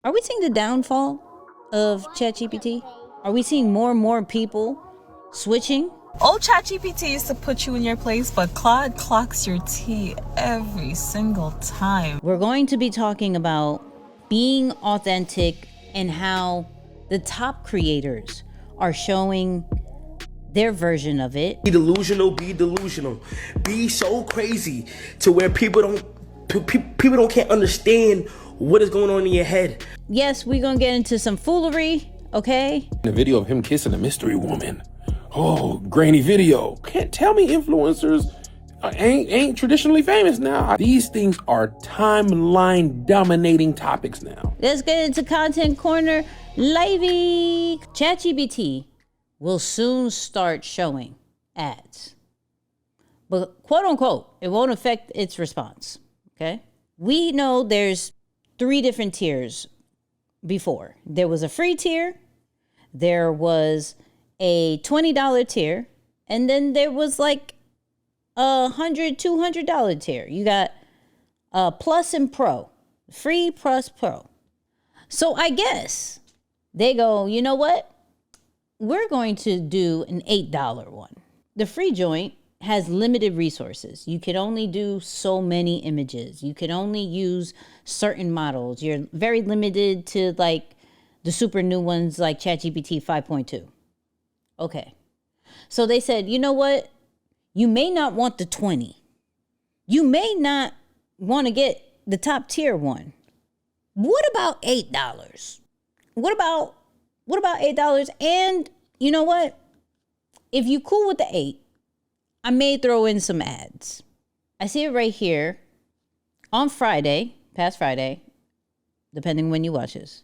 Are we seeing the downfall of ChatGPT? Are we seeing more and more people switching? Old ChatGPT used to put you in your place, but Claude clocks your tea every single time. We're going to be talking about being authentic and how the top creators are showing their version of it. Be delusional, be delusional. Be so crazy to where people can't understand what is going on in your head. Yes, we're going to get into some foolery, okay? The video of him kissing a mystery woman. Oh, grainy video. Can't tell me influencers ain't traditionally famous now. These things are timeline dominating topics now. Let's get into Content Corner Livey. ChatGPT will soon start showing ads. But quote unquote, it won't affect its response, okay? We know there's 3 different tiers before. There was a free tier, there was a $20 tier, and then there was like $100, $200 tier. You got Plus and Pro, free plus Pro. So I guess they go, you know what? We're going to do an $8 one. The free joint has limited resources. You can only do so many images. You can only use certain models. You're very limited to like the super new ones like ChatGPT 5.2. Okay. So they said, you know what? You may not want the 20. You may not want to get the top tier one. What about $8? What about $8? And you know what? If you cool with the 8, I may throw in some ads. I see it right here on Friday, past Friday, depending when you watch this.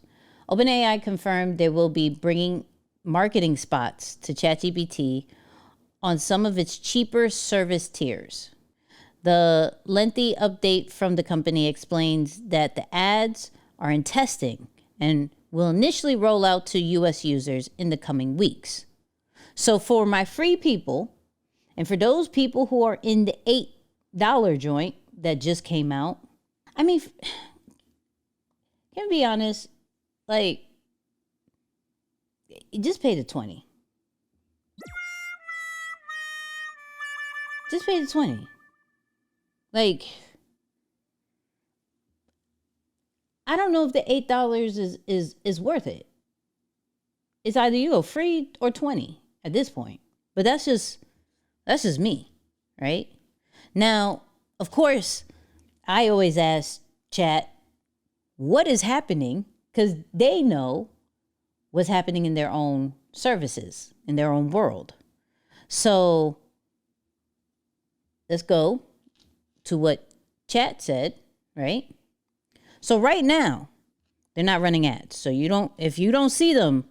OpenAI confirmed they will be bringing marketing spots to ChatGPT on some of its cheaper service tiers. The lengthy update from the company explains that the ads are in testing and will initially roll out to US users in the coming weeks. So for my free people, and for those people who are in the $8 joint that just came out, I mean, can I be honest? Like, just pay the 20. Just pay the 20. Like, I don't know if the $8 is worth it. It's either you go free or 20 at this point. But that's just me, right? Now, of course, I always ask chat, what is happening? Because they know what's happening in their own services, in their own world. So let's go to what chat said, right? So right now, they're not running ads. So if you don't see them,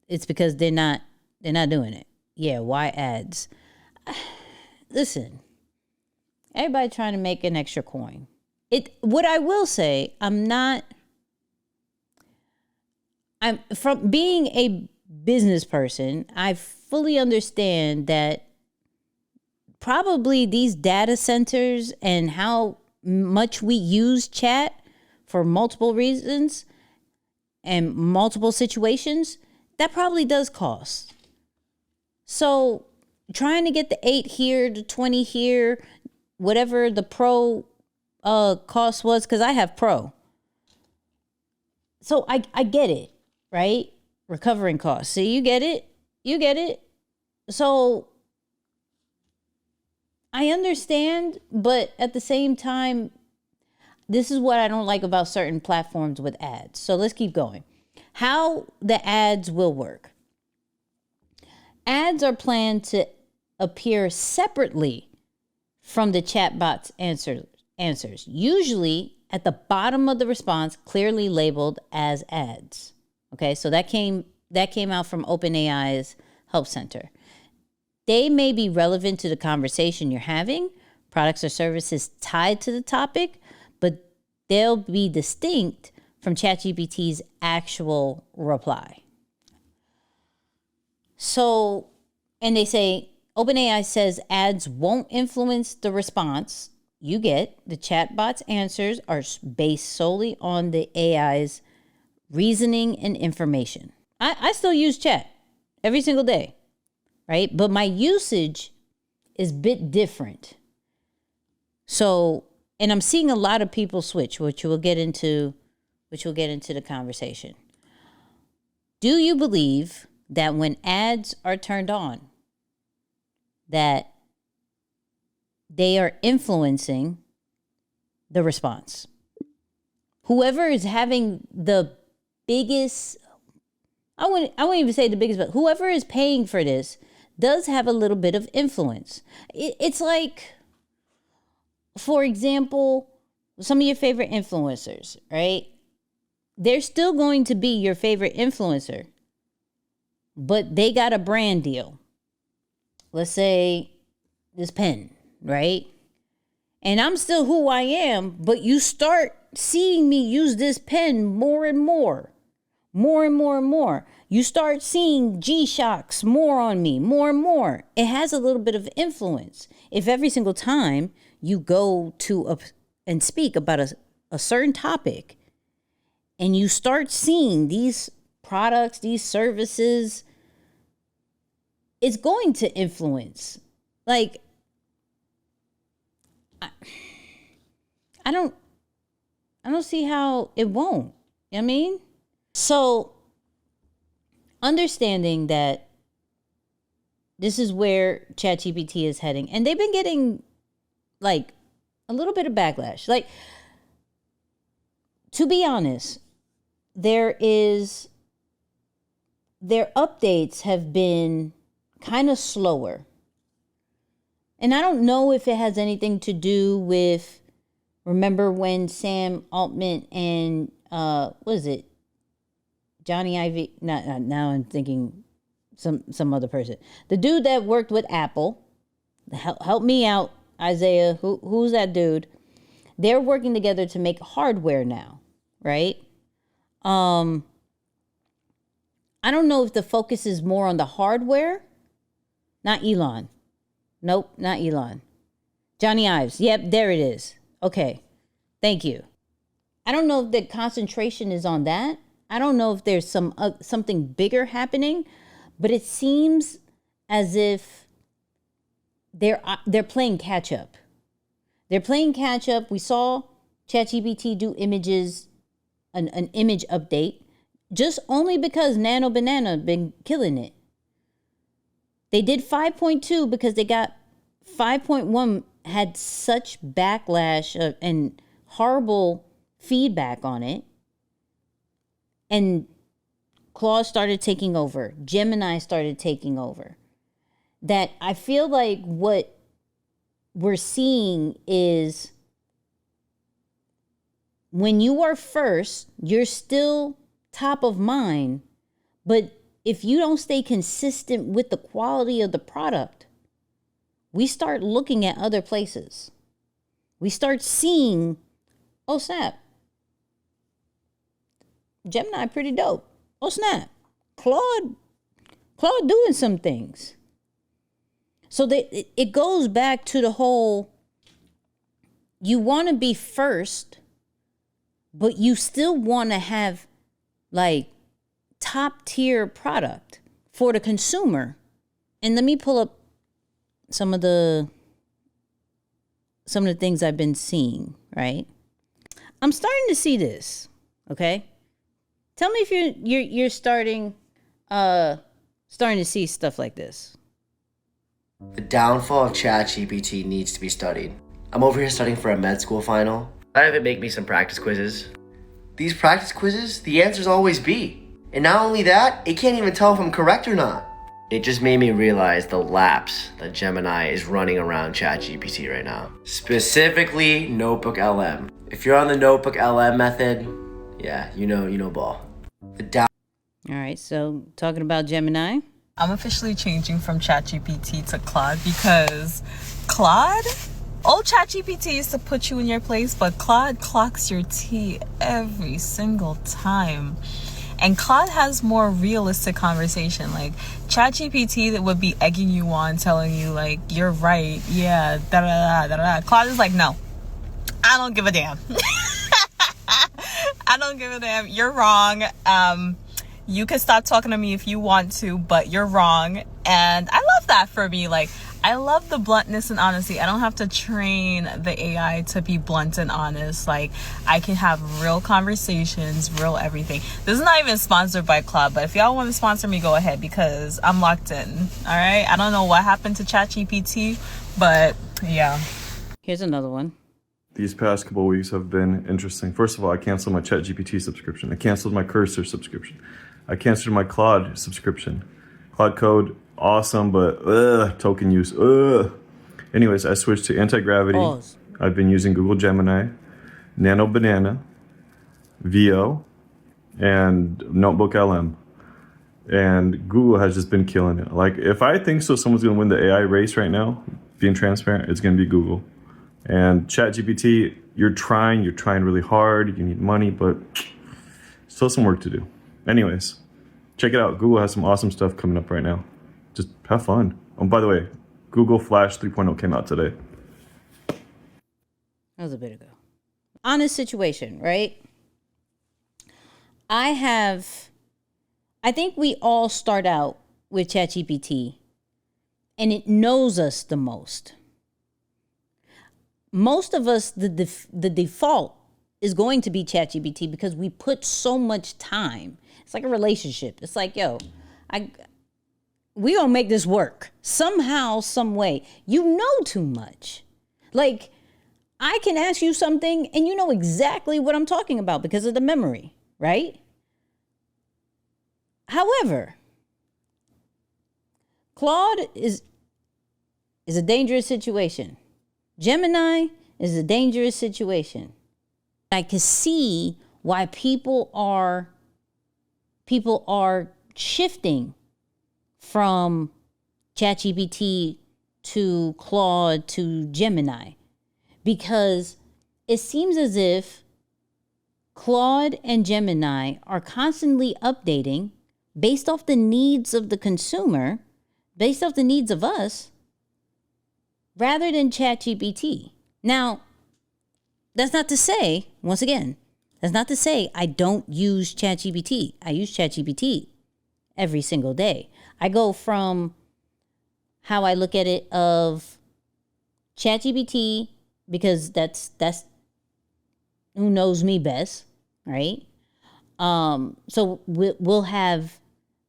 it's because they're not doing it. Yeah, why ads? Listen, everybody trying to make an extra coin. What I will say, I'm from being a business person, I fully understand that probably these data centers and how much we use chat for multiple reasons and multiple situations, that probably does cost. So trying to get the 8 here, the 20 here, whatever the Pro cost was, because I have Pro. So I get it, right? Recovering costs. See, you get it. So I understand, but at the same time, this is what I don't like about certain platforms with ads. So let's keep going. How the ads will work. Ads are planned to appear separately from the chatbot's answers, usually at the bottom of the response, clearly labeled as ads. Okay, so that came out from OpenAI's Help Center. They may be relevant to the conversation you're having, products or services tied to the topic, but they'll be distinct from ChatGPT's actual reply. So, and they say, OpenAI says ads won't influence the response you get. The chatbot's answers are based solely on the AI's reasoning, and information. I still use chat every single day, right? But my usage is a bit different. So, and I'm seeing a lot of people switch, which we'll get into the conversation. Do you believe that when ads are turned on, that they are influencing the response? Whoever is having the biggest, I wouldn't even say the biggest, but whoever is paying for this does have a little bit of influence. It's like, for example, some of your favorite influencers, right? They're still going to be your favorite influencer, but they got a brand deal. Let's say this pen, right? And I'm still who I am, but you start seeing me use this pen more and more. You start seeing G-Shocks more on me, more and more. It has a little bit of influence. If every single time you go to and speak about a certain topic, and you start seeing these products, these services, it's going to influence. Like, I don't see how it won't. You know what I mean? So, understanding that this is where ChatGPT is heading, and they've been getting like a little bit of backlash. Like, to be honest, their updates have been kind of slower. And I don't know if it has anything to do with, remember when Sam Altman and what is it? Johnny Ive, now I'm thinking some other person. The dude that worked with Apple, help me out, Isaiah, who's that dude? They're working together to make hardware now, right? I don't know if the focus is more on the hardware. Not Elon. Nope, not Elon. Johnny Ives. Yep, there it is. Okay, thank you. I don't know if the concentration is on that. I don't know if there's something bigger happening, but it seems as if they're playing catch up. They're playing catch up. We saw ChatGPT do images, an image update, just only because Nano Banana been killing it. They did 5.2 because they got 5.1 had such backlash and horrible feedback on it. And Claude started taking over. Gemini started taking over. That I feel like what we're seeing is when you are first, you're still top of mind. But if you don't stay consistent with the quality of the product, we start looking at other places. We start seeing, oh snap, Gemini pretty dope. Oh snap, Claude doing some things. So it goes back to the whole, you want to be first, but you still want to have like top tier product for the consumer. And let me pull up some of the things I've been seeing, right? I'm starting to see this, okay? Tell me if you're starting to see stuff like this. The downfall of ChatGPT needs to be studied. I'm over here studying for a med school final. I have it make me some practice quizzes. These practice quizzes, the answer's always B. And not only that, it can't even tell if I'm correct or not. It just made me realize the laps that Gemini is running around ChatGPT right now. Specifically, Notebook LM. If you're on the Notebook LM method, yeah, you know ball. All right, so talking about Gemini. I'm officially changing from ChatGPT to Claude because Claude, old ChatGPT used to put you in your place, but Claude clocks your tea every single time. And Claude has more realistic conversation. Like ChatGPT that would be egging you on, telling you like, you're right, yeah, da-da-da-da-da. Claude is like, no, I don't give a damn. I don't give a damn. You're wrong. You can stop talking to me if you want to, but you're wrong. And I love that for me. Like, I love the bluntness and honesty. I don't have to train the AI to be blunt and honest. Like, I can have real conversations, real everything. This is not even sponsored by Claude, but if y'all want to sponsor me, go ahead, because I'm locked in. All right? I don't know what happened to ChatGPT, but yeah. Here's another one. These past couple of weeks have been interesting. First of all, I canceled my ChatGPT subscription. I canceled my Cursor subscription. I canceled my Claude subscription. Claude Code, awesome, but token use. Anyways, I switched to anti-gravity. Pause. I've been using Google Gemini, Nano Banana, VO, and Notebook LM. And Google has just been killing it. Like, if I think someone's going to win the AI race right now, being transparent, it's going to be Google. And ChatGPT, you're trying really hard, you need money, but still some work to do. Anyways, check it out. Google has some awesome stuff coming up right now. Just have fun. Oh, by the way, Google Flash 3.0 came out today. That was a bit ago. Honest situation, right? I think we all start out with ChatGPT, and it knows us the most. Most of us, the default is going to be ChatGPT because we put so much time. It's like a relationship. It's like, yo, we gonna make this work somehow, some way. You know too much. Like, I can ask you something and you know exactly what I'm talking about because of the memory, right? However, Claude is a dangerous situation. Gemini is a dangerous situation. I can see why people are shifting from ChatGPT to Claude to Gemini, because it seems as if Claude and Gemini are constantly updating based off the needs of the consumer, based off the needs of us, rather than ChatGPT. Now, that's not to say, once again, that's not to say I don't use ChatGPT. I use ChatGPT every single day. I go from how I look at it of ChatGPT, because that's who knows me best, right? So we'll have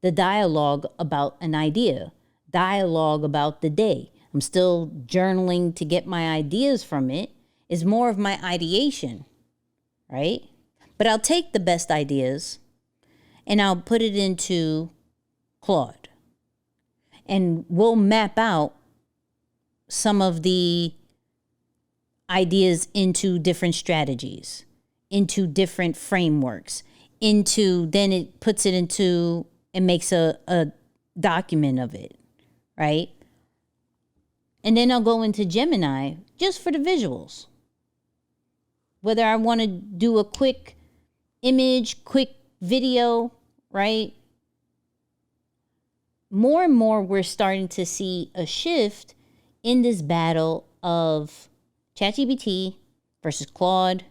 the dialogue about an idea, dialogue about the day. I'm still journaling to get my ideas from it. It's more of my ideation, right? But I'll take the best ideas and I'll put it into Claude. And we'll map out some of the ideas into different strategies, into different frameworks, then it puts it into, and makes a document of it, right? And then I'll go into Gemini just for the visuals. Whether I want to do a quick image, quick video, right? More and more, we're starting to see a shift in this battle of ChatGPT versus Claude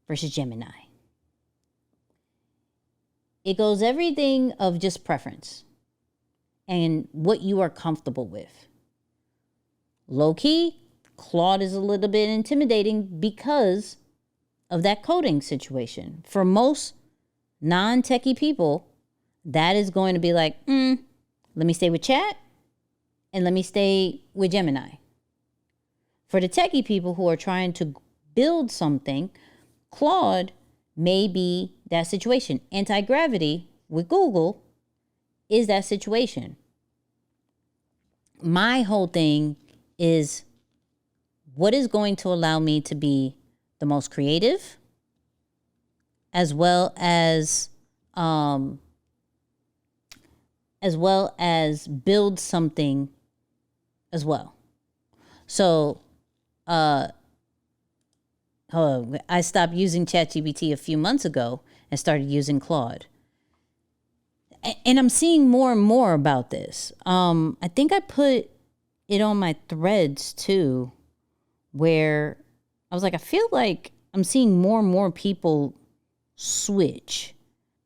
versus Gemini. It goes everything of just preference and what you are comfortable with. Low key, Claude is a little bit intimidating because of that coding situation. For most non-techie people, that is going to be like, let me stay with Chat and let me stay with Gemini. For the techie people who are trying to build something, Claude may be that situation. Anti-gravity with Google is that situation. My whole thing is, what is going to allow me to be the most creative, as well as build something as well. So I stopped using ChatGPT a few months ago and started using Claude. And I'm seeing more and more about this. I think I put it on my threads too, where I was like, I feel like I'm seeing more and more people switch.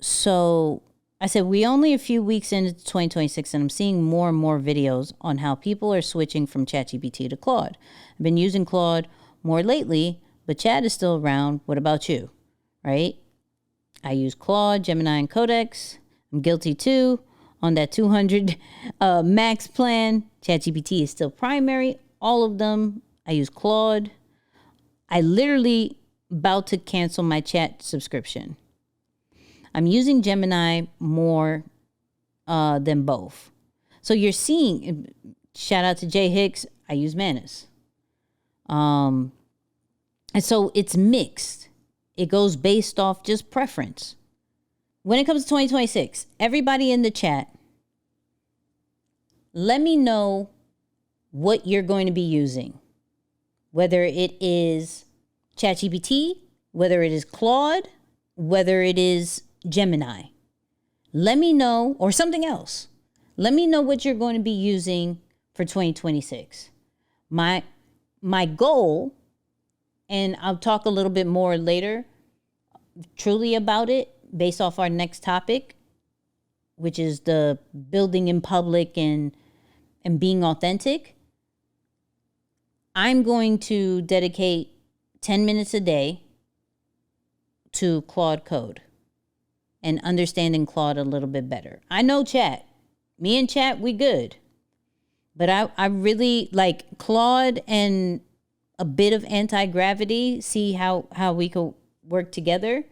So I said, we only a few weeks into 2026, and I'm seeing more and more videos on how people are switching from ChatGPT to Claude. I've been using Claude more lately, but Chat is still around. What about you? Right? I use Claude, Gemini, and Codex. I'm guilty too. On that 200 max plan, ChatGPT is still primary. All of them, I use Claude. I literally about to cancel my Chat subscription. I'm using Gemini more than both. So you're seeing, shout out to Jay Hicks, I use Manus. And so it's mixed. It goes based off just preference. When it comes to 2026, everybody in the chat, let me know what you're going to be using. Whether it is ChatGPT, whether it is Claude, whether it is Gemini. Let me know, or something else. Let me know what you're going to be using for 2026. My goal, and I'll talk a little bit more later, truly about it, based off our next topic, which is the building in public and being authentic. I'm going to dedicate 10 minutes a day to Claude Code and understanding Claude a little bit better. I know Chat. Me and Chat, we good. But I really like Claude and a bit of anti-gravity, see how we could work together.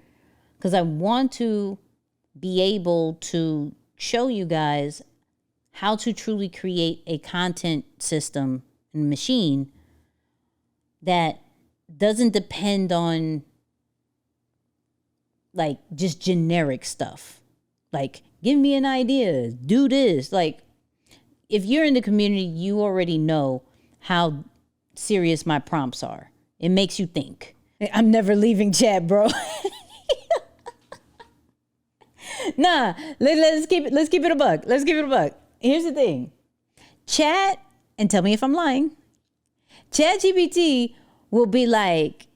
Because I want to be able to show you guys how to truly create a content system and machine that doesn't depend on like just generic stuff. Like, give me an idea, do this. Like, if you're in the community, you already know how serious my prompts are. It makes you think. I'm never leaving Chat, bro. Nah, let's keep it a buck. Let's keep it a buck. Here's the thing. Chat, and tell me if I'm lying, ChatGPT will be like,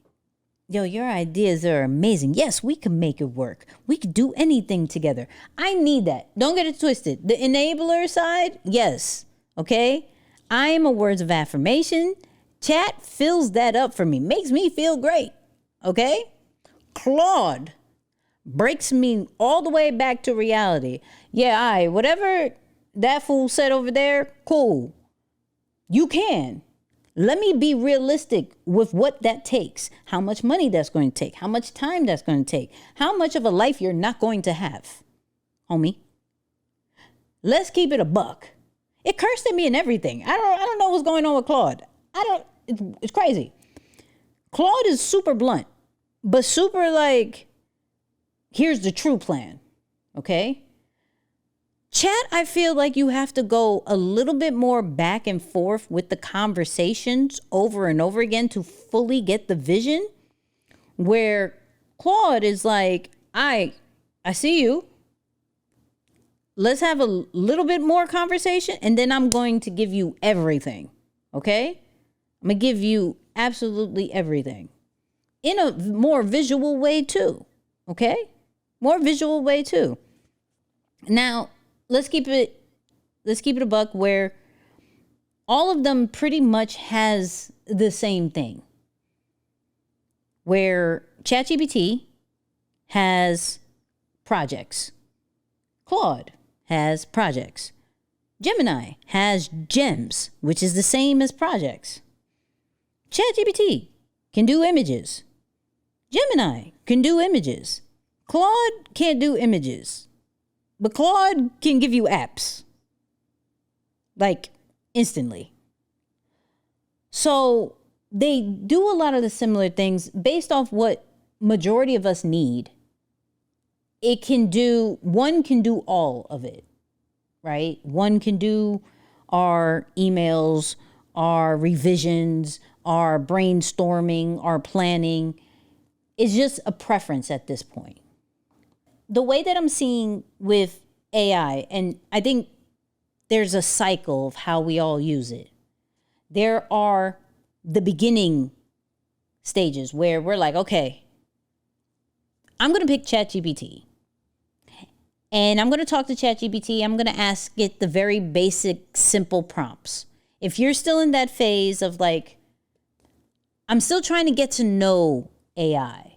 yo, your ideas are amazing. Yes, we can make it work. We can do anything together. I need that. Don't get it twisted. The enabler side, yes. Okay? I am a words of affirmation. Chat fills that up for me. Makes me feel great. Okay? Claude breaks me all the way back to reality. Yeah, whatever that fool said over there, cool. You can. Let me be realistic with what that takes, how much money that's going to take, how much time that's going to take, how much of a life you're not going to have, homie. Let's keep it a buck. It cursed at me and everything. I don't know what's going on with Claude. It's crazy. Claude is super blunt, but super like, here's the true plan, okay? Chat, I feel like you have to go a little bit more back and forth with the conversations over and over again to fully get the vision, where Claude is like, I see you. Let's have a little bit more conversation, and then I'm going to give you everything, okay? I'm going to give you absolutely everything in a more visual way too, okay? More visual way too. Now, let's keep it a buck where all of them pretty much has the same thing. Where ChatGPT has projects. Claude has projects. Gemini has gems, which is the same as projects. ChatGPT can do images. Gemini can do images. Claude can't do images. But Claude can give you apps. Like, instantly. So, they do a lot of the similar things based off what majority of us need. One can do all of it, right? One can do our emails, our revisions, our brainstorming, our planning. It's just a preference at this point. The way that I'm seeing with AI, and I think there's a cycle of how we all use it. There are the beginning stages where we're like, okay, I'm going to pick ChatGPT. And I'm going to talk to ChatGPT. I'm going to ask it the very basic, simple prompts. If you're still in that phase of like, I'm still trying to get to know AI.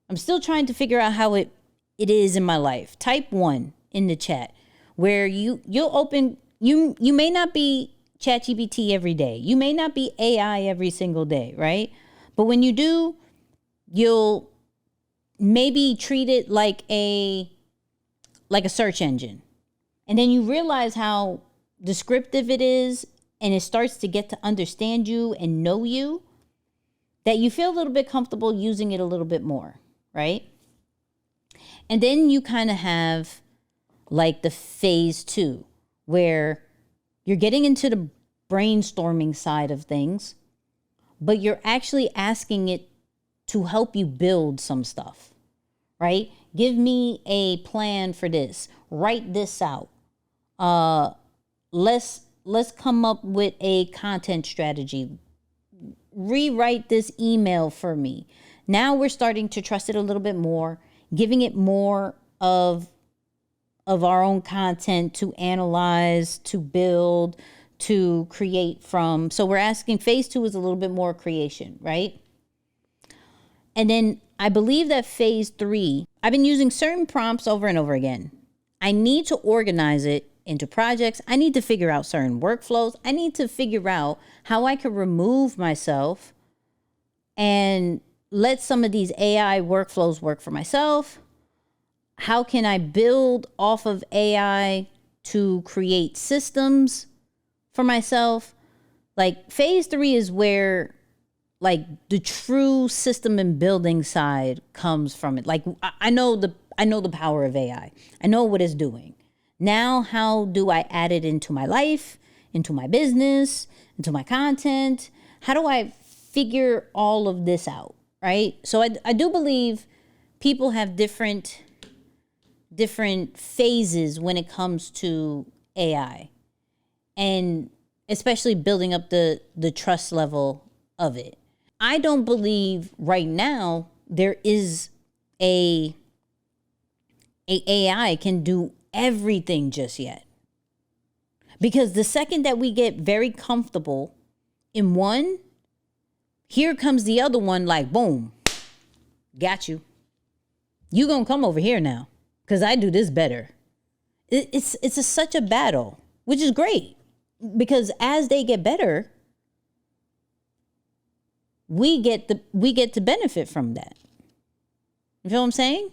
I'm still trying to figure out how it is in my life. Type 1 in the chat where you'll open, you may not be ChatGPT every day. You may not be AI every single day, right? But when you do, you'll maybe treat it like a search engine. And then you realize how descriptive it is, and it starts to get to understand you and know you, that you feel a little bit comfortable using it a little bit more, right? And then you kind of have like the phase 2, where you're getting into the brainstorming side of things, but you're actually asking it to help you build some stuff, right? Give me a plan for this. Write this out. Let's come up with a content strategy. Rewrite this email for me. Now we're starting to trust it a little bit more, giving it more of our own content to analyze, to build, to create from. So we're asking, phase 2 is a little bit more creation, right? And then I believe that phase 3, I've been using certain prompts over and over again. I need to organize it into projects. I need to figure out certain workflows. I need to figure out how I can remove myself and let some of these AI workflows work for myself. How can I build off of AI to create systems for myself? Like phase 3 is where like the true system and building side comes from it. Like I know the power of AI. I know what it's doing. Now, how do I add it into my life, into my business, into my content? How do I figure all of this out, right? So I do believe people have different phases when it comes to AI, and especially building up the trust level of it. I don't believe right now there is a AI can do everything just yet. Because the second that we get very comfortable in one, here comes the other one like, boom, got you. You gonna come over here now because I do this better. It's such a battle, which is great, because as they get better, we get to benefit from that. You feel what I'm saying?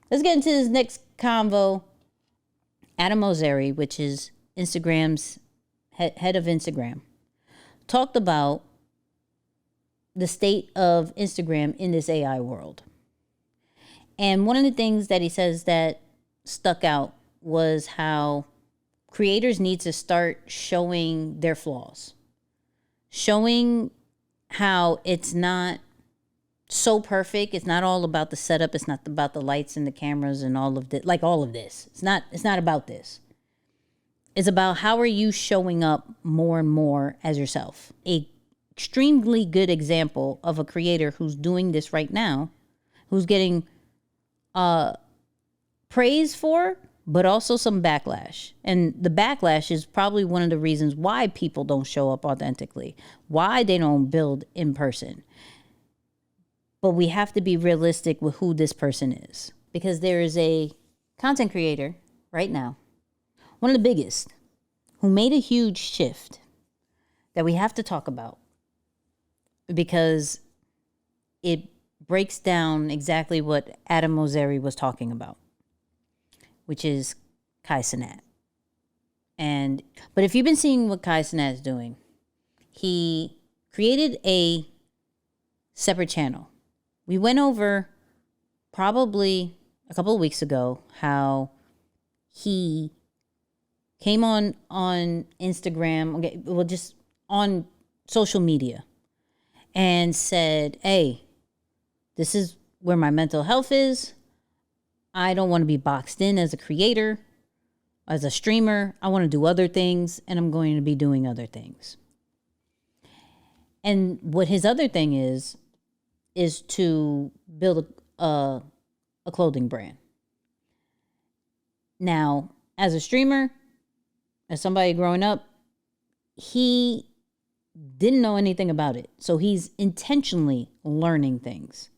Let's get into this next convo. Adam Mosseri, which is Instagram's head of Instagram, talked about the state of Instagram in this AI world. And one of the things that he says that stuck out was how creators need to start showing their flaws, showing how it's not so perfect. It's not all about the setup. It's not about the lights and the cameras and all of this. Like all of this. It's not about this. It's about how are you showing up more and more as yourself. A extremely good example of a creator who's doing this right now, who's getting praise for, but also some backlash. And the backlash is probably one of the reasons why people don't show up authentically, why they don't build in person. But we have to be realistic with who this person is, because there is a content creator right now, one of the biggest, who made a huge shift that we have to talk about, because it breaks down exactly what Adam Mosseri was talking about, which is Cenat. But if you've been seeing what Cenat is doing, he created a separate channel. We went over probably a couple of weeks ago how he came on Instagram, okay, well, just on social media, and said, hey, this is where my mental health is. I don't want to be boxed in as a creator, as a streamer. I want to do other things, and I'm going to be doing other things. And what his other thing is to build a clothing brand. Now, as a streamer, as somebody growing up, he didn't know anything about it. So he's intentionally learning things.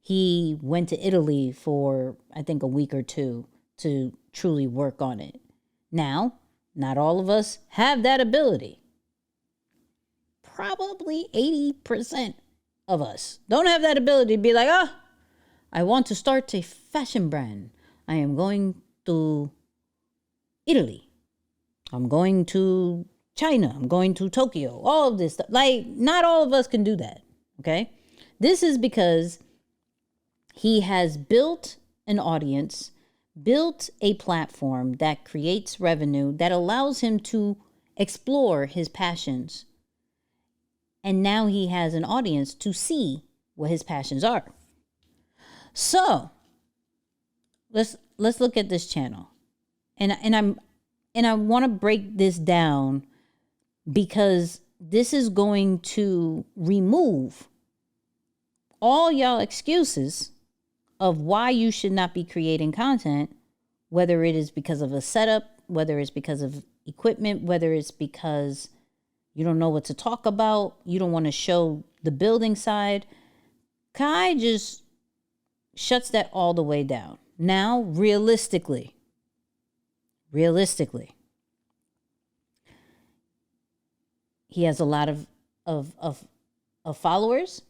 He went to Italy for, I think, a week or two to truly work on it. Now, not all of us have that ability. Probably 80% of us don't have that ability to be like, I want to start a fashion brand. I am going to Italy. I'm going to China. I'm going to Tokyo. All of this stuff. Like, not all of us can do that. Okay? This is because he has built an audience, built a platform that creates revenue, that allows him to explore his passions. And now he has an audience to see what his passions are. So let's look at this channel. And I want to break this down because this is going to remove all y'all excuses of why you should not be creating content, whether it is because of a setup, whether it's because of equipment, whether it's because you don't know what to talk about, you don't want to show the building side. Kai just shuts that all the way down. Now, realistically, he has a lot of followers.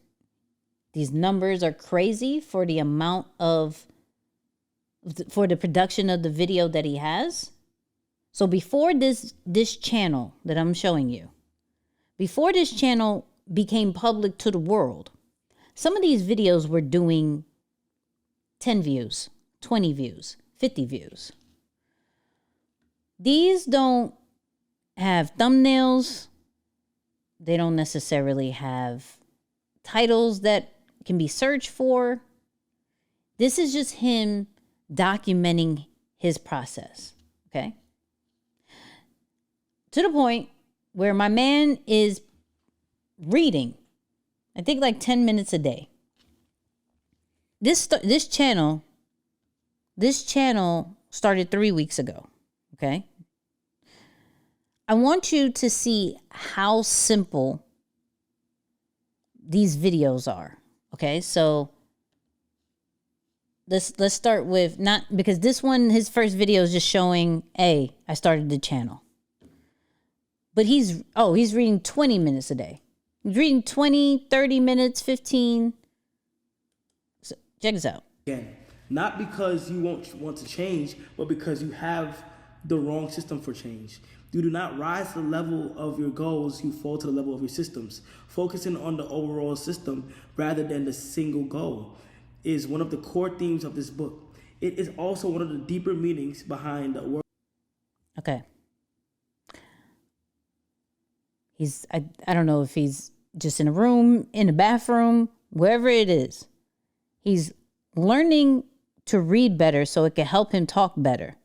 These numbers are crazy for the amount for the production of the video that he has. So before this channel that I'm showing you, before this channel became public to the world, some of these videos were doing 10 views, 20 views, 50 views. These don't have thumbnails. They don't necessarily have titles that can be searched for. This is just him documenting his process, okay? To the point where my man is reading, I think like 10 minutes a day. This channel started 3 weeks ago, okay? I want you to see how simple these videos are, okay? So let's start with, not because this one, his first video is just showing, hey, I started the channel. But he's reading 20 minutes a day. He's reading 20, 30 minutes, 15. So check this out. Again, not because you won't want to change, but because you have the wrong system for change. You do not rise to the level of your goals, you fall to the level of your systems. Focusing on the overall system rather than the single goal is one of the core themes of this book. It is also one of the deeper meanings behind the world. Okay. I don't know if he's just in a room, in a bathroom, wherever it is. He's learning to read better so it can help him talk better.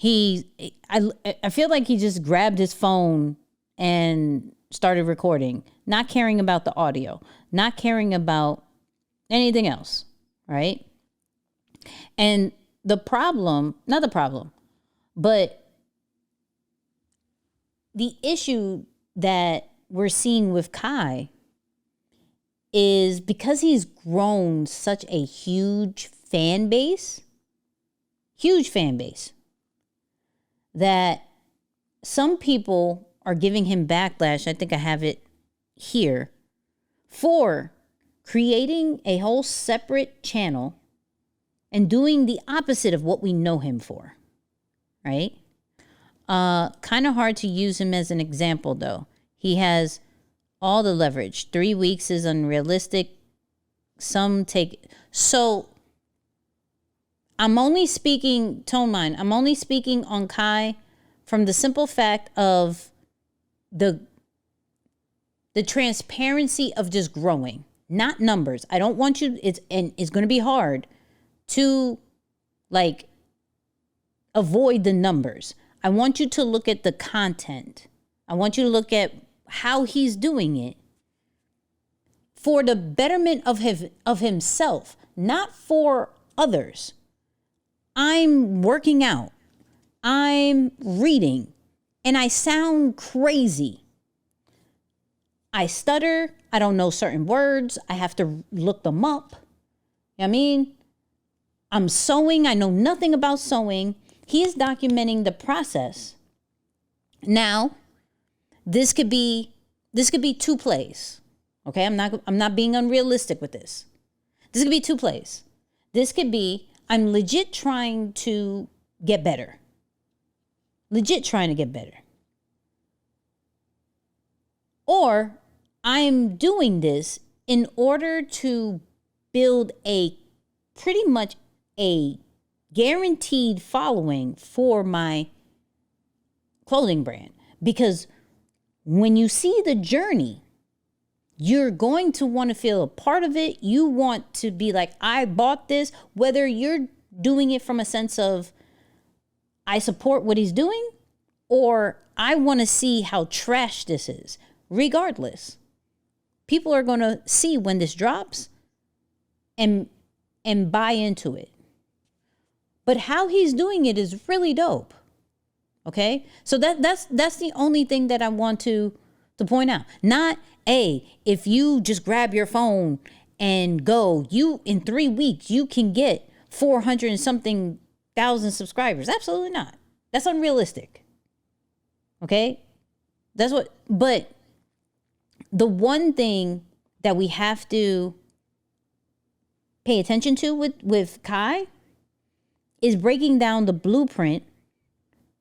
I feel like he just grabbed his phone and started recording, not caring about the audio, not caring about anything else, right? And not the problem, but the issue that we're seeing with Kai is because he's grown such a huge fan base, that some people are giving him backlash. I think I have it here, for creating a whole separate channel and doing the opposite of what we know him for, right? Kind of hard to use him as an example, though. He has all the leverage. 3 weeks is unrealistic. So I'm only speaking, tone mine, I'm only speaking on Kai from the simple fact of the transparency of just growing, not numbers. I don't want you, it's going to be hard to like avoid the numbers. I want you to look at the content. I want you to look at how he's doing it for the betterment of himself, not for others. I'm working out. I'm reading. And I sound crazy. I stutter. I don't know certain words. I have to look them up. You know what I mean? I'm sewing. I know nothing about sewing. He is documenting the process. Now, this could be two plays. Okay, I'm not being unrealistic with this. This could be two plays. This could be I'm legit trying to get better. Legit trying to get better. Or I'm doing this in order to build a pretty much a guaranteed following for my clothing brand. Because when you see the journey, you're going to want to feel a part of it. You want to be like, I bought this, whether you're doing it from a sense of, I support what he's doing, or I want to see how trash this is. Regardless, people are going to see when this drops and buy into it. But how he's doing it is really dope. Okay? So that's the only thing that I want to point out. Not, if you just grab your phone and go, you in 3 weeks, you can get 400 and something thousand subscribers. Absolutely not. That's unrealistic. Okay? But the one thing that we have to pay attention to with Kai is breaking down the blueprint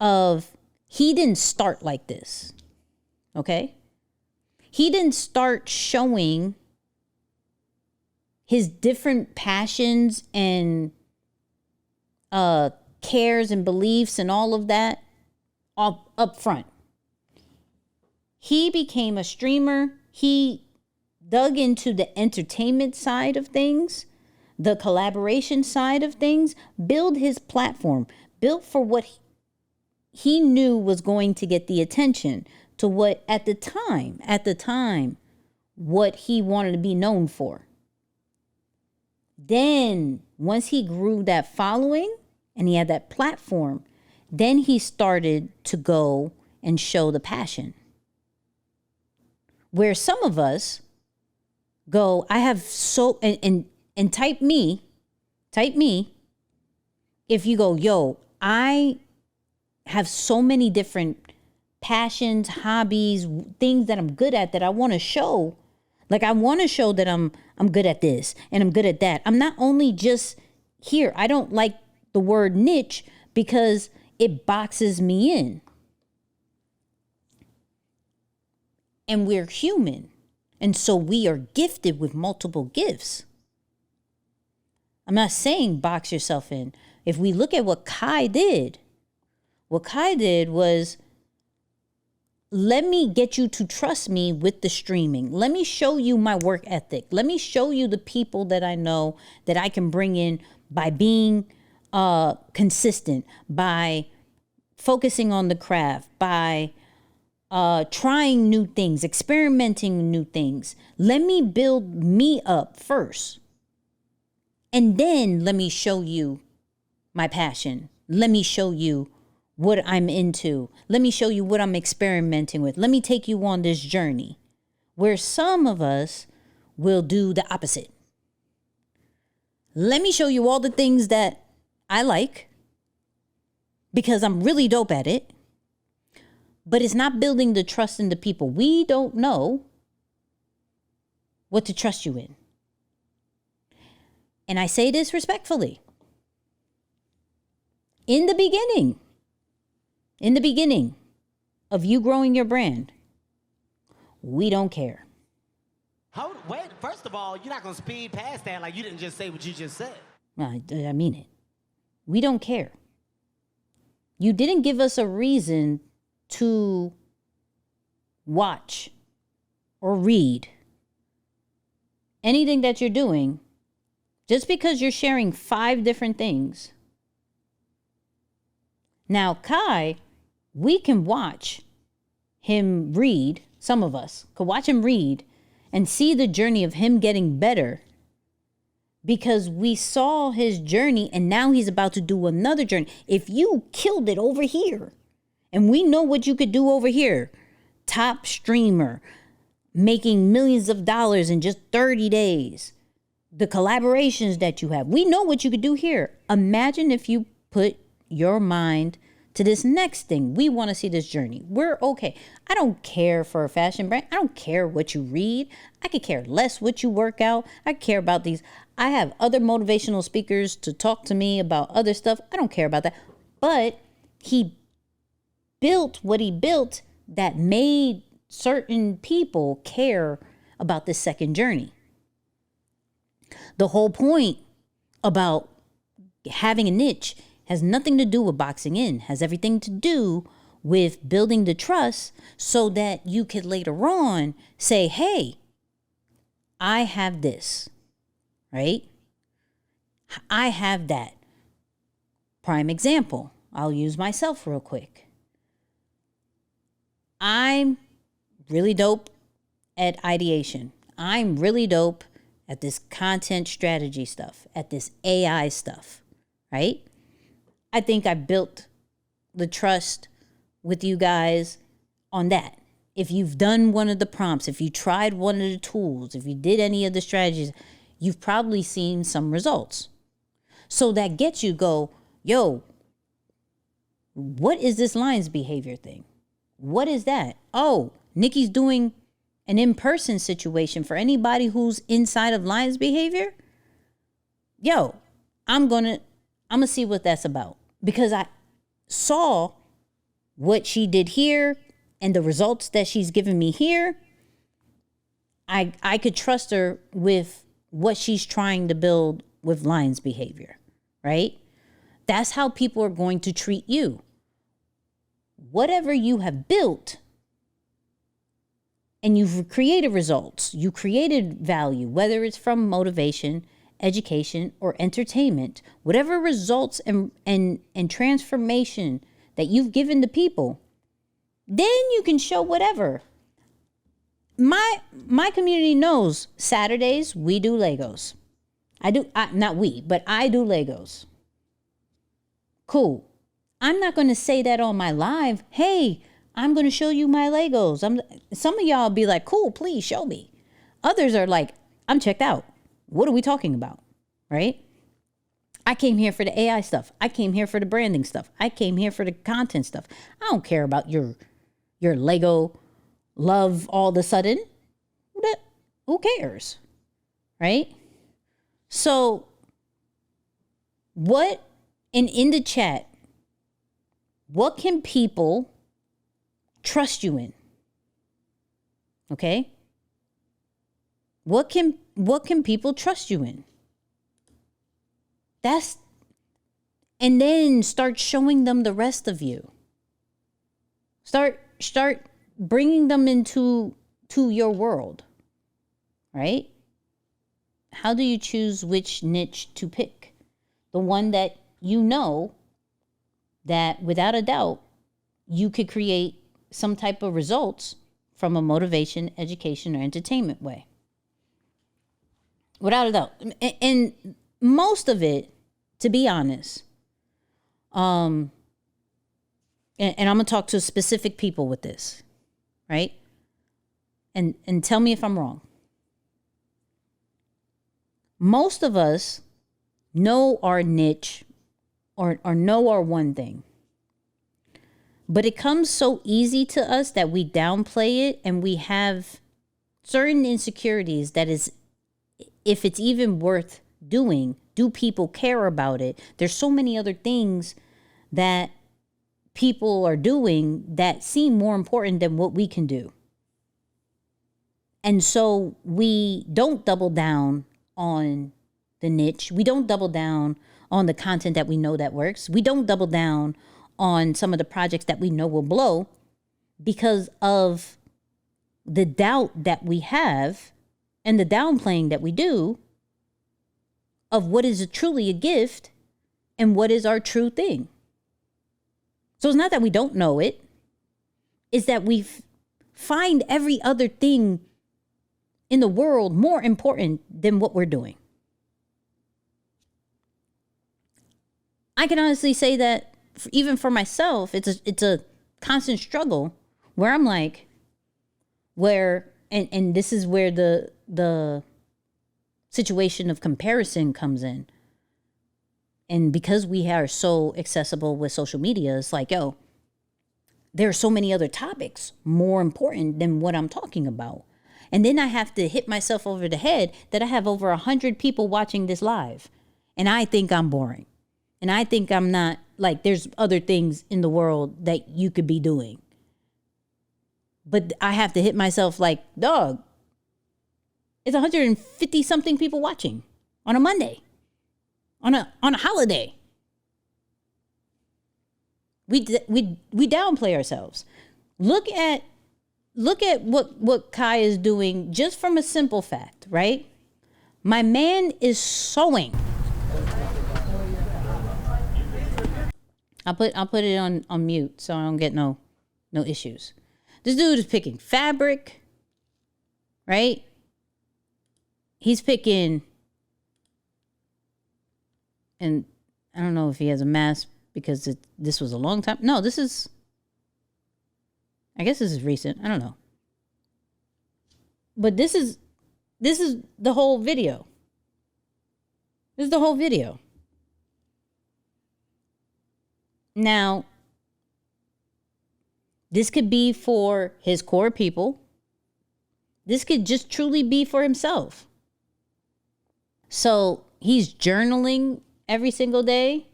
of he didn't start like this. Okay? He didn't start showing his different passions and cares and beliefs and all of that up front. He became a streamer. He dug into the entertainment side of things, the collaboration side of things, build his platform, built for what he knew was going to get the attention, to what at the time, what he wanted to be known for. Then once he grew that following and he had that platform, then he started to go and show the passion. Where some of us go, I have so, and type me, if you go, yo, I have so many different passions, hobbies, things that I'm good at that I want to show. Like I want to show that I'm good at this and I'm good at that. I'm not only just here. I don't like the word niche because it boxes me in. And we're human. And so we are gifted with multiple gifts. I'm not saying box yourself in. If we look at what Kai did was, let me get you to trust me with the streaming. Let me show you my work ethic. Let me show you the people that I know that I can bring in by being consistent, by focusing on the craft, by trying new things, experimenting new things. Let me build me up first. And then let me show you my passion. Let me show you what I'm into. Let me show you what I'm experimenting with. Let me take you on this journey. Where some of us will do the opposite. Let me show you all the things that I like because I'm really dope at it. But it's not building the trust in the people. We don't know what to trust you in. And I say this respectfully. In the beginning of you growing your brand, we don't care. Wait, first of all, you're not going to speed past that like you didn't just say what you just said. I mean it. We don't care. You didn't give us a reason to watch or read anything that you're doing just because you're sharing 5 different things. Now, Kai, we can watch him read, some of us could watch him read and see the journey of him getting better because we saw his journey and now he's about to do another journey. If you killed it over here and we know what you could do over here, top streamer, making millions of dollars in just 30 days, the collaborations that you have, we know what you could do here. Imagine if you put your mind to this next thing. We want to see this journey. We're okay. I don't care for a fashion brand. I don't care what you read. I could care less what you work out. I care about these. I have other motivational speakers to talk to me about other stuff. I don't care about that. But he built what he built that made certain people care about this second journey. The whole point about having a niche has nothing to do with boxing in, has everything to do with building the trust so that you could later on say, hey, I have this, right? I have that. Prime example, I'll use myself real quick. I'm really dope at ideation. I'm really dope at this content strategy stuff, at this AI stuff, right? I think I built the trust with you guys on that. If you've done one of the prompts, if you tried one of the tools, if you did any of the strategies, you've probably seen some results. So that gets you go, yo, what is this lines behavior thing? What is that? Oh, Nicky's doing an in-person situation for anybody who's inside of lines behavior. Yo, I'm gonna see what that's about. Because I saw what she did here and the results that she's given me here. I could trust her with what she's trying to build with lines behavior, right? That's how people are going to treat you. Whatever you have built and you've created results, you created value, whether it's from motivation, education, or entertainment, whatever results and transformation that you've given to people, then you can show whatever. My community knows Saturdays we do Legos. I do Legos. Cool. I'm not going to say that on my live. Hey, I'm going to show you my Legos. Some of y'all be like, cool, please show me. Others are like, I'm checked out. What are we talking about? Right? I came here for the AI stuff. I came here for the branding stuff. I came here for the content stuff. I don't care about your Lego love all of a sudden. Who cares? Right? So what, and in the chat, what can people trust you in? Okay? What can people trust you in? And then start showing them the rest of you. Start bringing them into your world, right? How do you choose which niche to pick? The one that you know that without a doubt you could create some type of results from a motivation, education, or entertainment way. Without a doubt. And most of it, to be honest, and I'm going to talk to specific people with this, right? And tell me if I'm wrong. Most of us know our niche or know our one thing. But it comes so easy to us that we downplay it, and we have certain insecurities that is, if it's even worth doing, do people care about it? There's so many other things that people are doing that seem more important than what we can do. And so we don't double down on the niche. We don't double down on the content that we know that works. We don't double down on some of the projects that we know will blow because of the doubt that we have and the downplaying that we do of what is truly a gift and what is our true thing. So it's not that we don't know it. It's that we find every other thing in the world more important than what we're doing. I can honestly say that even for myself, it's a constant struggle where I'm like, and this is where the situation of comparison comes in. And because we are so accessible with social media, it's like, yo, there are so many other topics more important than what I'm talking about. And then I have to hit myself over the head that I have over 100 people watching this live. And I think I'm boring. And I think I'm not, like, there's other things in the world that you could be doing. But I have to hit myself like, dog, it's 150 something people watching on a Monday, on a holiday. We downplay ourselves. Look at what Kai is doing just from a simple fact, right? My man is sewing. I'll put it on mute so I don't get no issues. This dude is picking fabric, right? He's picking, and I don't know if he has a mask because this was a long time. No, I guess this is recent. I don't know. But this is the whole video. This is the whole video. Now, this could be for his core people. This could just truly be for himself. So he's journaling every single day.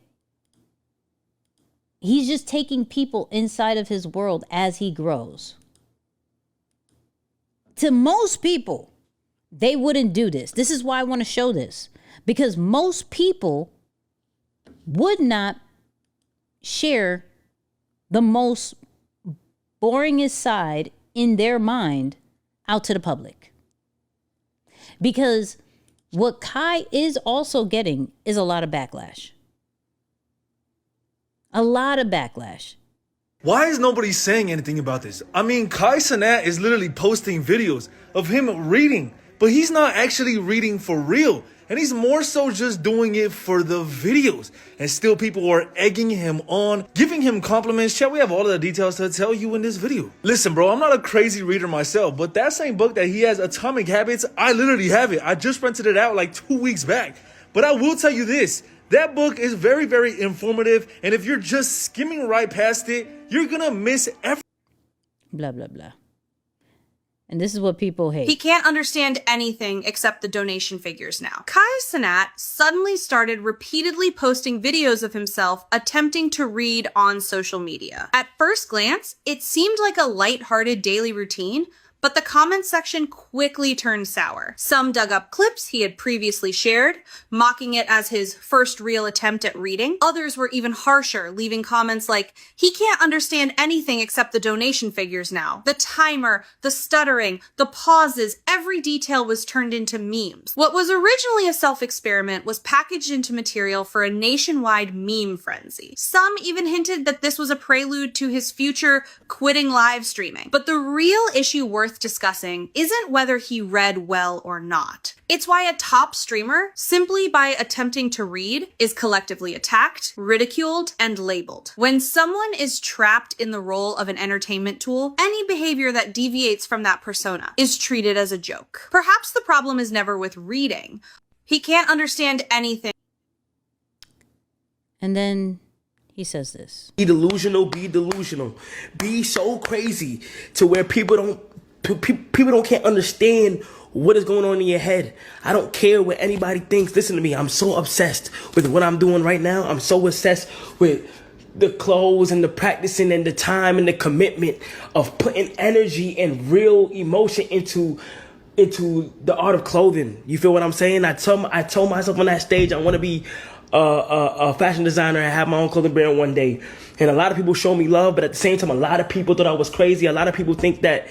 He's just taking people inside of his world as he grows. To most people, they wouldn't do this. This is why I want to show this. Because most people would not share the most boringest side in their mind out to the public. Because what Kai is also getting is a lot of backlash. A lot of backlash. Why is nobody saying anything about this? I mean, Cenat is literally posting videos of him reading, but he's not actually reading for real. And he's more so just doing it for the videos. And still people are egging him on, giving him compliments. Shall we have all of the details to tell you in this video? Listen, bro, I'm not a crazy reader myself, but that same book that he has, Atomic Habits, I literally have it. I just rented it out like 2 weeks back. But I will tell you this. That book is very, very informative. And if you're just skimming right past it, you're going to miss everything. Blah, blah, blah. And this is what people hate. He can't understand anything except the donation figures now. Cenat suddenly started repeatedly posting videos of himself attempting to read on social media. At first glance, it seemed like a lighthearted daily routine, but the comments section quickly turned sour. Some dug up clips he had previously shared, mocking it as his first real attempt at reading. Others were even harsher, leaving comments like, he can't understand anything except the donation figures now. The timer, the stuttering, the pauses, every detail was turned into memes. What was originally a self-experiment was packaged into material for a nationwide meme frenzy. Some even hinted that this was a prelude to his future quitting live streaming. But the real issue worth discussing isn't whether he read well or not. It's why a top streamer, simply by attempting to read, is collectively attacked, ridiculed, and labeled. When someone is trapped in the role of an entertainment tool, any behavior that deviates from that persona is treated as a joke. Perhaps the problem is never with reading. He can't understand anything. And then he says this. Be delusional, be delusional. Be so crazy to where people can't understand what is going on in your head. I don't care what anybody thinks. Listen to me. I'm so obsessed with what I'm doing right now. I'm so obsessed with the clothes and the practicing and the time and the commitment of putting energy and real emotion into the art of clothing. You feel what I'm saying? I told myself on that stage I want to be a fashion designer and have my own clothing brand one day. And a lot of people show me love, but at the same time, a lot of people thought I was crazy. A lot of people think that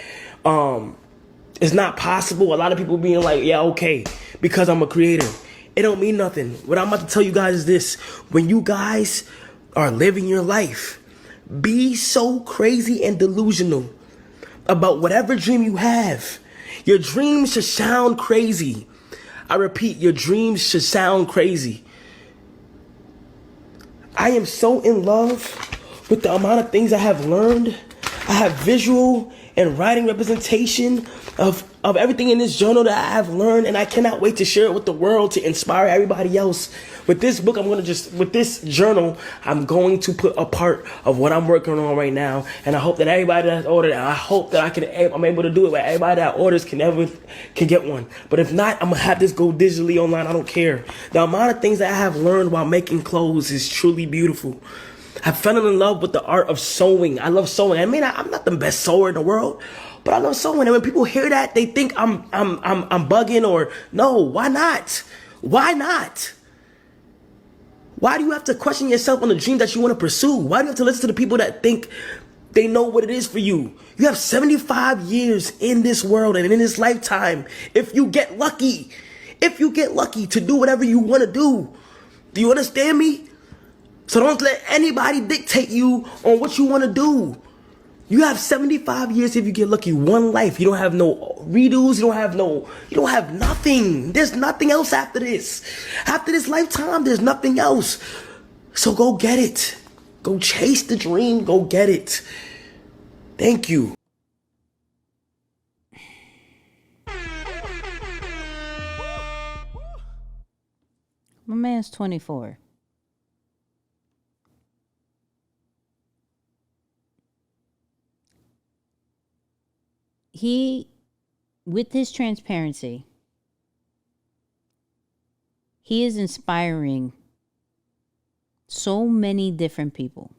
it's not possible. A lot of people being like, yeah, okay, because I'm a creator. It don't mean nothing. What I'm about to tell you guys is this. When you guys are living your life, be so crazy and delusional about whatever dream you have. Your dreams should sound crazy. I repeat, your dreams should sound crazy. I am so in love with the amount of things I have learned. I have visual and writing representation of everything in this journal that I have learned, and I cannot wait to share it with the world to inspire everybody else. With this book, with this journal, I'm going to put a part of what I'm working on right now, and I hope that everybody that's ordered, I hope that I'm able to do it, where everybody that orders can get one. But if not, I'm gonna have this go digitally online. I don't care. The amount of things that I have learned while making clothes is truly beautiful. I fell in love with the art of sewing. I love sewing. I mean, I'm not the best sewer in the world, but I love sewing. And when people hear that, they think I'm bugging, or no. Why not? Why not? Why do you have to question yourself on the dream that you want to pursue? Why do you have to listen to the people that think they know what it is for you? You have 75 years in this world and in this lifetime. If you get lucky to do whatever you want to do. Do you understand me? So don't let anybody dictate you on what you want to do. You have 75 years if you get lucky. One life. You don't have no redos. You don't have nothing. There's nothing else after this. After this lifetime, there's nothing else. So go get it. Go chase the dream. Go get it. Thank you. My man's 24. He, with his transparency, he is inspiring so many different people.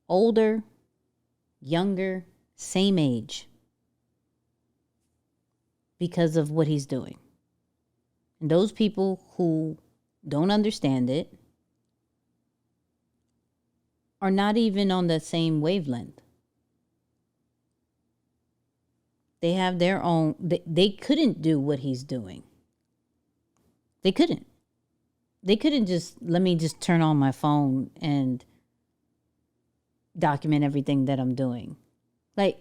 Older, younger, same age. Because of what he's doing. And those people who don't understand it are not even on the same wavelength. They have their own, they couldn't do what he's doing. They couldn't just, let me just turn on my phone and document everything that I'm doing. Like,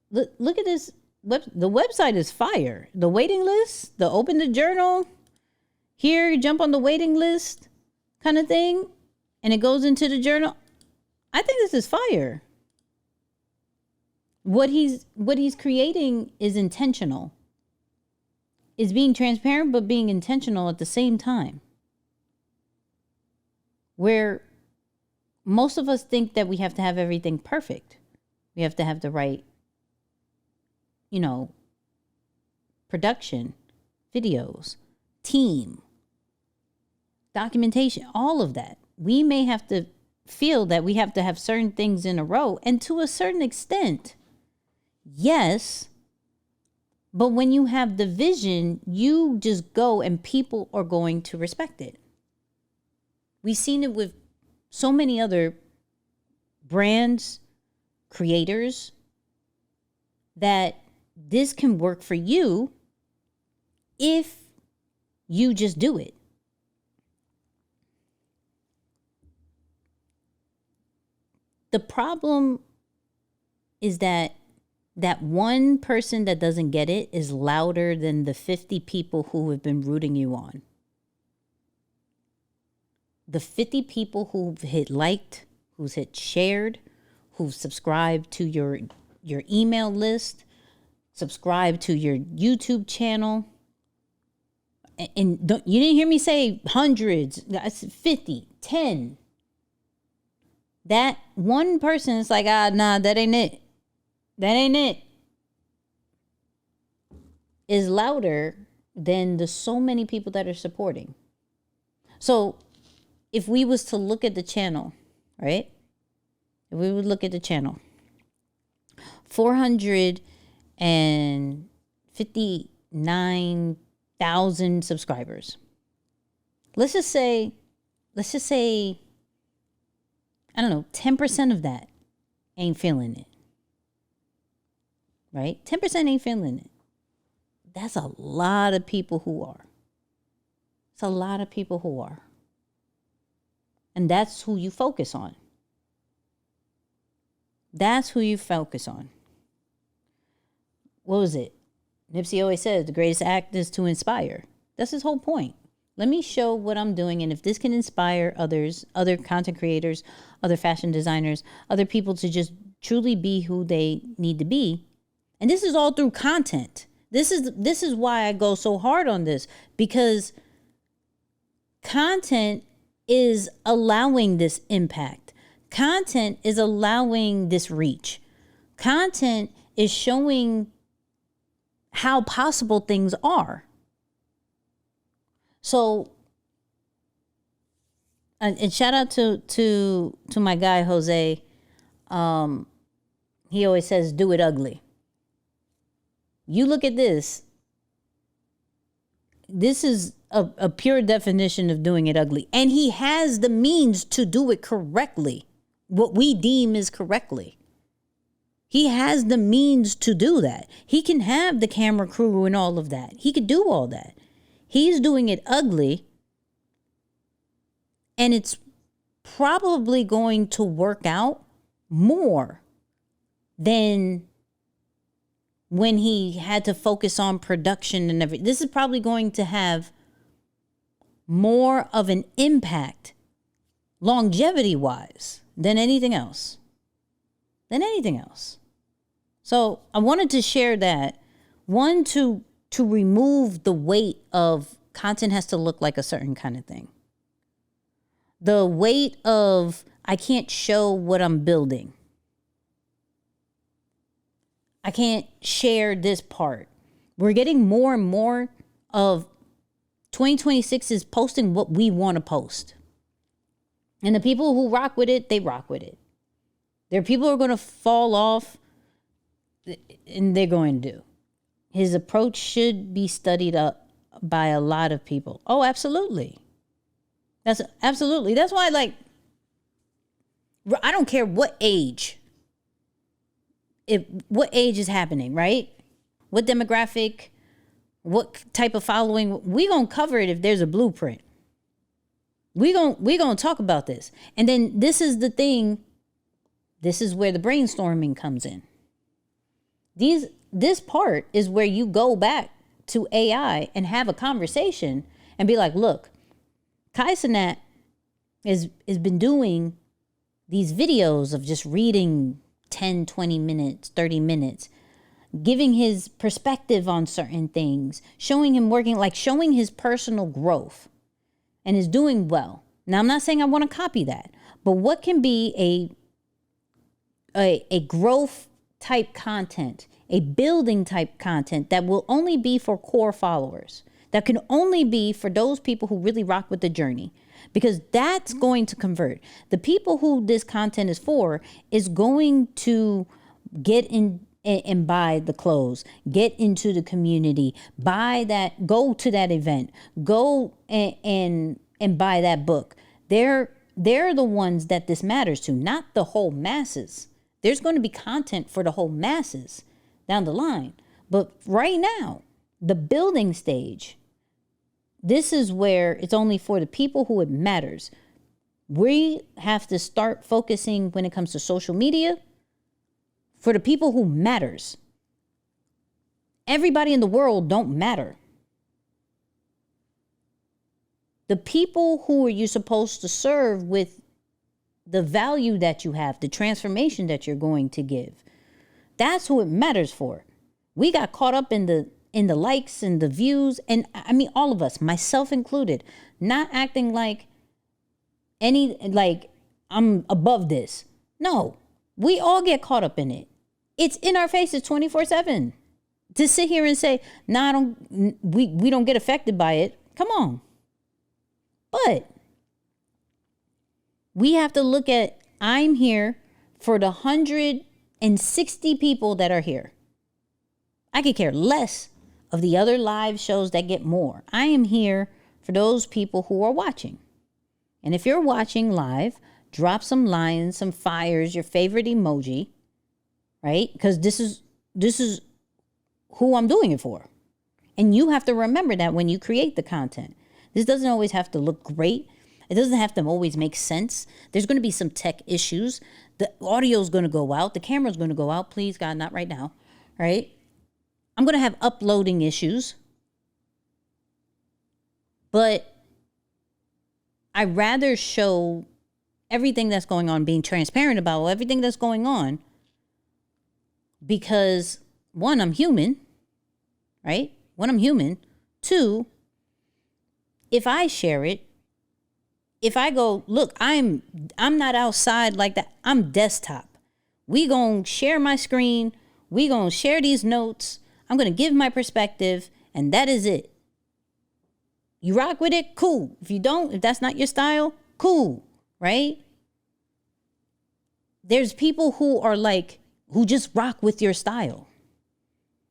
look at this. The website is fire. The waiting list, the open the journal, here you jump on the waiting list kind of thing, and it goes into the journal. I think this is fire. What he's creating is intentional. Is being transparent, but being intentional at the same time. Where most of us think that we have to have everything perfect. We have to have the right, production, videos, team, documentation, all of that. We may have to feel that we have to have certain things in a row, and to a certain extent, yes, but when you have the vision, you just go and people are going to respect it. We've seen it with so many other brands, creators, that this can work for you if you just do it. The problem is that one person that doesn't get it is louder than the 50 people who have been rooting you on. The 50 people who've hit liked, who's hit shared, who've subscribed to your email list, subscribed to your YouTube channel. And you didn't hear me say hundreds. That's 50, 10. That one person is like, nah, that ain't it. That ain't it. Is louder than the so many people that are supporting. So if we was to look at the channel, right? If we would look at the channel, 459,000 subscribers. Let's just say, I don't know, 10% of that ain't feeling it. Right? 10% ain't feeling it. That's a lot of people who are. It's a lot of people who are. And that's who you focus on. That's who you focus on. What was it? Nipsey always says the greatest act is to inspire. That's his whole point. Let me show what I'm doing. And if this can inspire others, other content creators, other fashion designers, other people to just truly be who they need to be. And this is all through content. This is why I go so hard on this, because content is allowing this impact. Content is allowing this reach. Content is showing how possible things are. So, and shout out to my guy Jose. He always says, "Do it ugly." You look at this. This is a pure definition of doing it ugly, and he has the means to do it correctly. What we deem is correctly. He has the means to do that. He can have the camera crew and all of that. He could do all that. He's doing it ugly, and it's probably going to work out more than when he had to focus on production and everything. This is probably going to have more of an impact longevity-wise than anything else. So I wanted to share that. One, to remove the weight of content has to look like a certain kind of thing. The weight of, I can't show what I'm building. I can't share this part. We're getting more and more of 2026 is posting what we want to post. And the people who rock with it, they rock with it. There are people who are going to fall off, and they're going to do. His approach should be studied up by a lot of people. Oh, absolutely. That's absolutely. That's why, like, I don't care what age. What age is happening, right? What demographic, what type of following. We gonna cover it if there's a blueprint. We gonna talk about this. And then this is the thing. This is where the brainstorming comes in. This part is where you go back to AI and have a conversation and be like, look, Cenat has been doing these videos of just reading 10, 20 minutes, 30 minutes, giving his perspective on certain things, showing him working, like showing his personal growth, and is doing well. Now, I'm not saying I want to copy that, but what can be a growth type content, a building type content that will only be for core followers, that can only be for those people who really rock with the journey, because that's going to convert. The people who this content is for is going to get in and buy the clothes, get into the community, buy that, go to that event, go and buy that book. They're the ones that this matters to, not the whole masses. There's going to be content for the whole masses down the line. But right now, the building stage, this is where it's only for the people who it matters. We have to start focusing when it comes to social media for the people who matters. Everybody in the world don't matter. The people who are you supposed to serve with the value that you have, the transformation that you're going to give. That's who it matters for. We got caught up in the likes and the views, and I mean all of us, myself included, not acting like I'm above this. No, we all get caught up in it. It's in our faces 24/7. To sit here and say, "Nah, we don't get affected by it." Come on. But we have to look at, I'm here for the 160 people that are here. I could care less of the other live shows that get more. I am here for those people who are watching. And if you're watching live, drop some lines, some fires, your favorite emoji, right? Because this is who I'm doing it for. And you have to remember that when you create the content. This doesn't always have to look great. It doesn't have to always make sense. There's going to be some tech issues. The audio is going to go out. The camera is going to go out. Please, God, not right now, right? I'm going to have uploading issues. But I'd rather show everything that's going on, being transparent about everything that's going on, because one, I'm human, right? One, I'm human. Two, if I share it, if I go, look, I'm not outside like that. I'm desktop. We gonna share my screen. We gonna share these notes. I'm gonna give my perspective, and that is it. You rock with it, cool. If you don't, if that's not your style, cool, right? There's people who are like, who just rock with your style,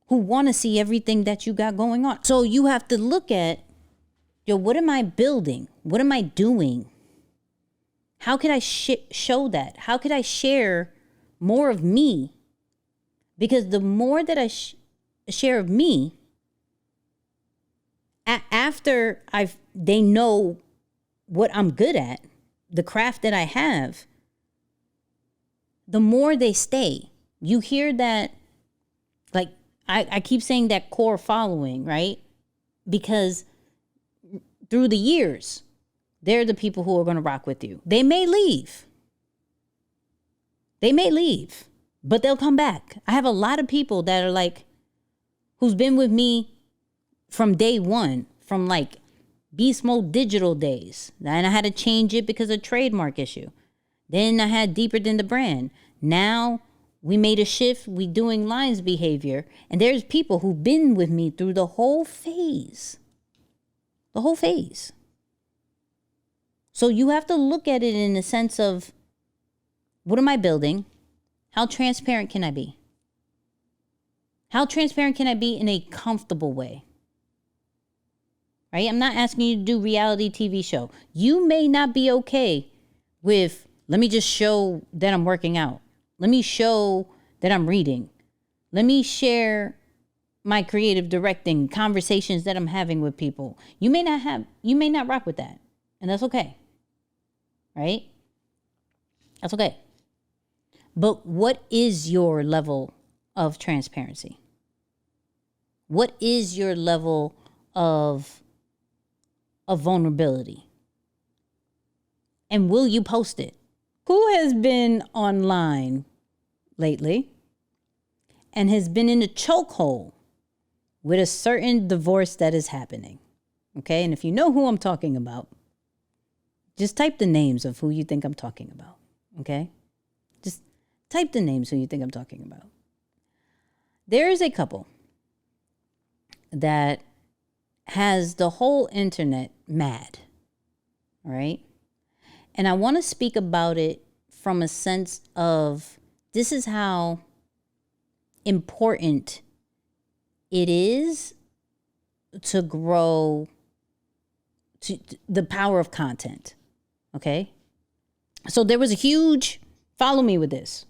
who want to see everything that you got going on. So you have to look at, yo, what am I building? What am I doing? How could I show that? How could I share more of me? Because the more that I share of me, after they know what I'm good at, the craft that I have, the more they stay. You hear that, like, I keep saying that core following, right? Because through the years, they're the people who are going to rock with you. They may leave. But they'll come back. I have a lot of people that are like, who's been with me from day one, from like Beast Mode Digital days. And I had to change it because of trademark issue. Then I had Deeper Than the Brand. Now we made a shift. We doing lines behavior. And there's people who've been with me through the whole phase. The whole phase. So you have to look at it in the sense of, what am I building? How transparent can I be? How transparent can I be in a comfortable way? Right? I'm not asking you to do reality TV show. You may not be okay with, let me just show that I'm working out. Let me show that I'm reading. Let me share my creative directing, conversations that I'm having with people. You may not rock with that. And that's okay. Right? That's okay. But what is your level of transparency? What is your level of vulnerability? And will you post it? Who has been online lately and has been in a chokehold with a certain divorce that is happening? Okay, and if you know who I'm talking about, just type the names of who you think I'm talking about. Okay? Just type the names who you think I'm talking about. There is a couple that has the whole internet mad. All right? And I want to speak about it from a sense of, this is how important it is to grow to the power of content. Okay? So there was a huge, follow me with this.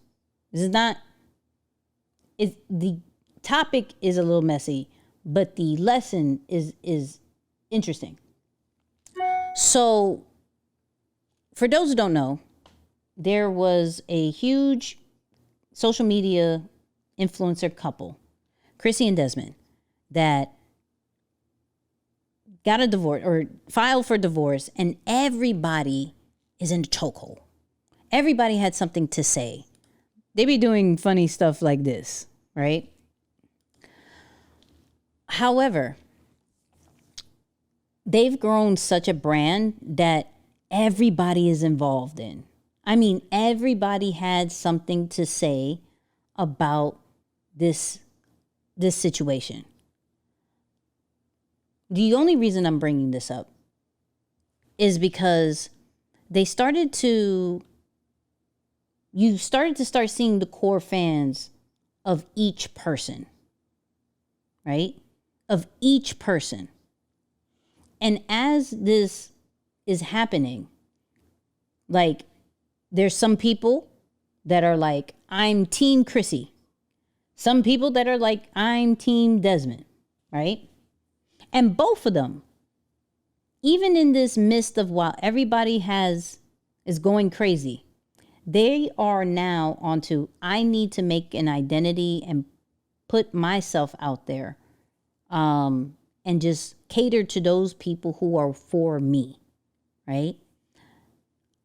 This is not, the topic is a little messy, but the lesson is interesting. So for those who don't know, there was a huge social media influencer couple, Chrissy and Desmond, that got a divorce or filed for divorce, and everybody is in a chokehold. Everybody had something to say. They be doing funny stuff like this, right? However, they've grown such a brand that everybody is involved in. I mean, everybody had something to say about this situation. The only reason I'm bringing this up is because you started to start seeing the core fans of each person, right? Of each person. And as this is happening, like, there's some people that are like, I'm Team Chrissy. Some people that are like, I'm Team Desmond, right? And both of them, even in this midst of while everybody is going crazy, they are now onto, I need to make an identity and put myself out there, and just cater to those people who are for me, right?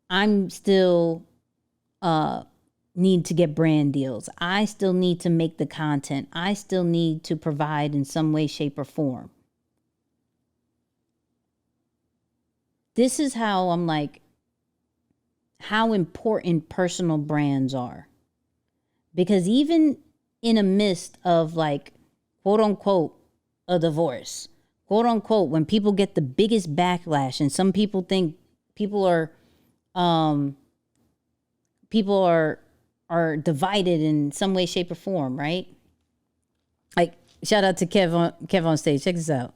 I'm still need to get brand deals. I still need to make the content. I still need to provide in some way, shape, or form. This is how I'm like, how important personal brands are. Because even in a midst of like, quote unquote, a divorce, quote unquote, when people get the biggest backlash and some people think people are divided in some way, shape, or form, right? Like, shout out to Kev on stage. Check this out.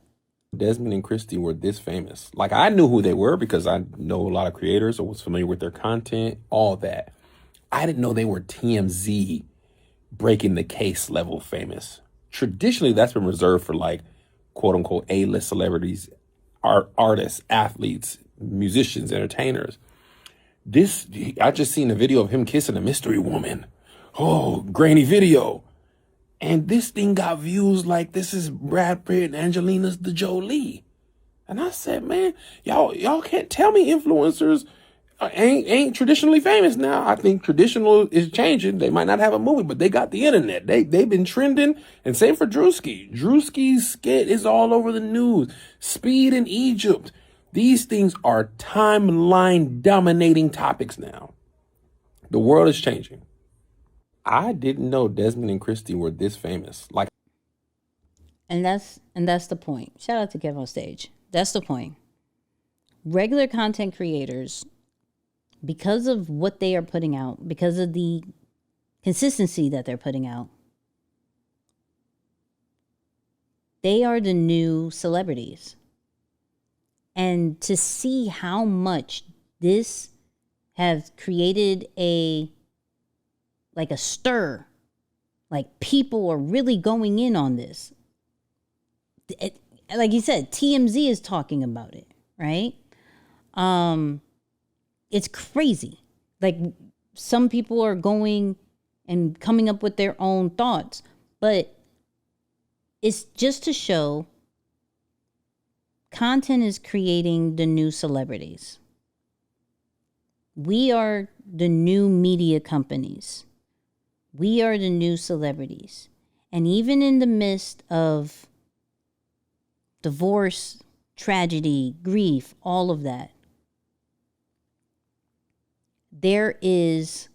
Desmond and Christie were this famous. Like, I knew who they were because I know a lot of creators or was familiar with their content, all that. I didn't know they were TMZ breaking the case level famous. Traditionally, that's been reserved for like, quote unquote, A-list celebrities, artists, athletes, musicians, entertainers. I just seen a video of him kissing a mystery woman. Oh, grainy video. And this thing got views like this is Brad Pitt and Angelina's the Jolie. And I said, man, y'all can't tell me influencers ain't traditionally famous now. I think traditional is changing. They might not have a movie, but they got the internet. They've been trending. And same for Drewski. Drewski's skit is all over the news. Speed in Egypt. These things are timeline dominating topics now. The world is changing. I didn't know Desmond and Christie were this famous. And that's the point. Shout out to Kev on stage. That's the point. Regular content creators, because of what they are putting out, because of the consistency that they're putting out, they are the new celebrities. And to see how much this has created a stir, like people are really going in on this. Like you said, TMZ is talking about it, right? It's crazy. Like, some people are going and coming up with their own thoughts, but it's just to show content is creating the new celebrities. We are the new media companies. We are the new celebrities. And even in the midst of divorce, tragedy, grief, all of that, there is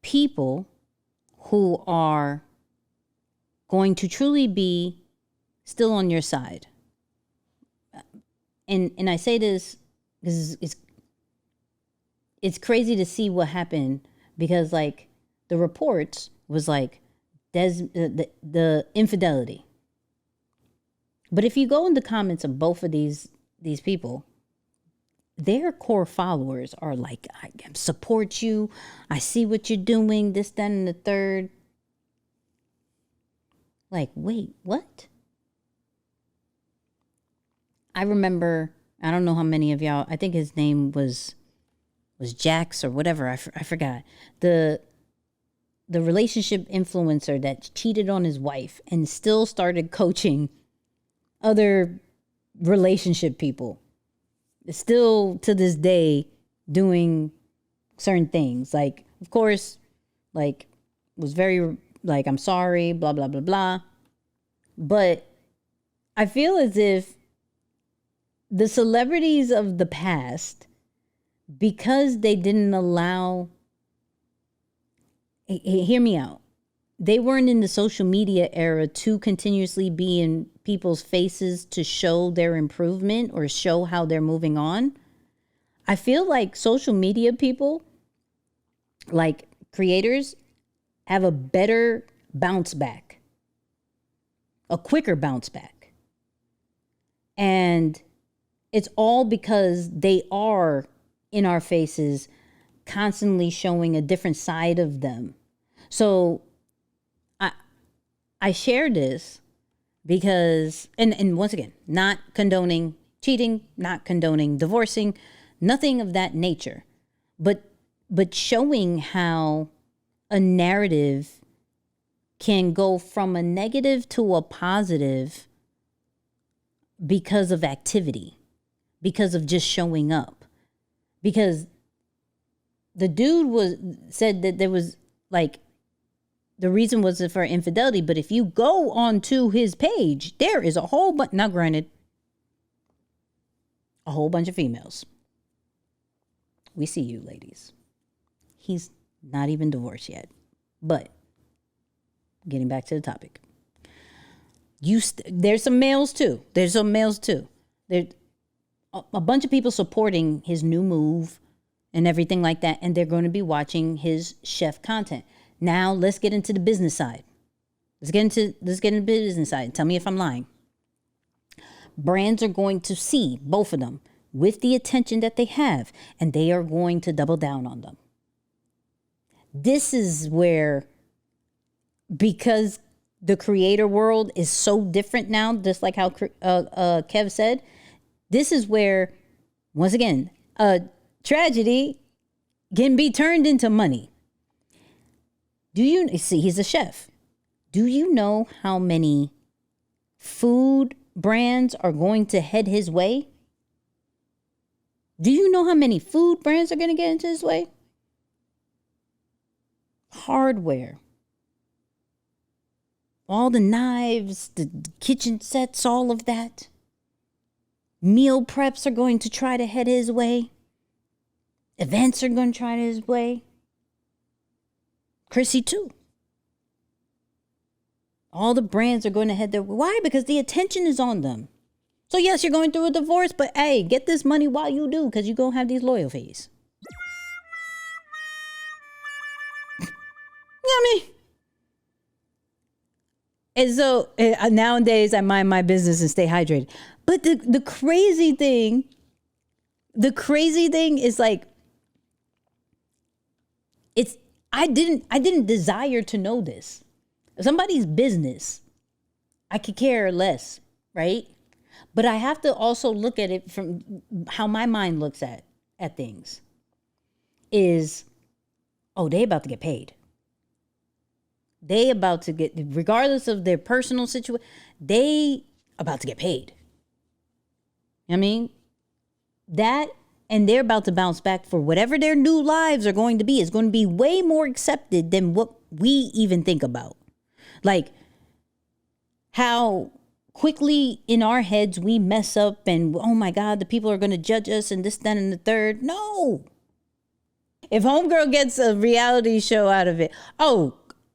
people who are going to truly be still on your side. And I say this because it's crazy to see what happened, because like the reports was like the infidelity. But if you go in the comments of both of these people, their core followers are like, I support you. I see what you're doing, this, that, and the third. Like, wait, what? I remember, I don't know how many of y'all, I think his name was Jax or whatever. I forgot. The relationship influencer that cheated on his wife and still started coaching other relationship people. Still to this day doing certain things. Like, of course, like, was very like, I'm sorry, blah, blah, blah, blah. But I feel as if the celebrities of the past, because they didn't allow, hear me out, they weren't in the social media era to continuously be in people's faces to show their improvement or show how they're moving on. I feel like social media people, like creators, have a better bounce back, a quicker bounce back. And it's all because they are in our faces, constantly showing a different side of them. So I share this because, and once again, not condoning cheating, not condoning divorcing, nothing of that nature, but showing how a narrative can go from a negative to a positive because of activity, because of just showing up. Because the dude said that there was like, the reason was for infidelity, but if you go onto his page, there is a whole bunch, now granted, a whole bunch of females. We see you, ladies. He's not even divorced yet. But getting back to the topic, there's some males too. There's a bunch of people supporting his new move and everything like that, and they're going to be watching his chef content. Now let's get into the business side. Let's get into the business side. Tell me if I'm lying. Brands are going to see both of them with the attention that they have, and they are going to double down on them. This is where, because the creator world is so different now, just like how Kev said, this is where, once again, tragedy can be turned into money. Do you see, he's a chef. Do you know how many food brands are going to head his way? Do you know how many food brands are going to get into his way? Hardware. All the knives, the kitchen sets, all of that. Meal preps are going to try to head his way. Events are going to try to his way. Chrissy too. All the brands are going to head their way. Why? Because the attention is on them. So yes, you're going through a divorce, but hey, get this money while you do, because you're going to have these loyal fees. You know what I mean? And so nowadays I mind my business and stay hydrated. But the crazy thing is like, I didn't desire to know this. Somebody's business, I could care less, right? But I have to also look at it from how my mind looks at things. Is, they about to get paid. They about to get, regardless of their personal situation, they about to get paid. I mean, that, and they're about to bounce back for whatever their new lives are going to be. Is going to be way more accepted than what we even think about. Like how quickly in our heads we mess up and, oh my God, the people are going to judge us and this, that, and the third. No. If homegirl gets a reality show out of it,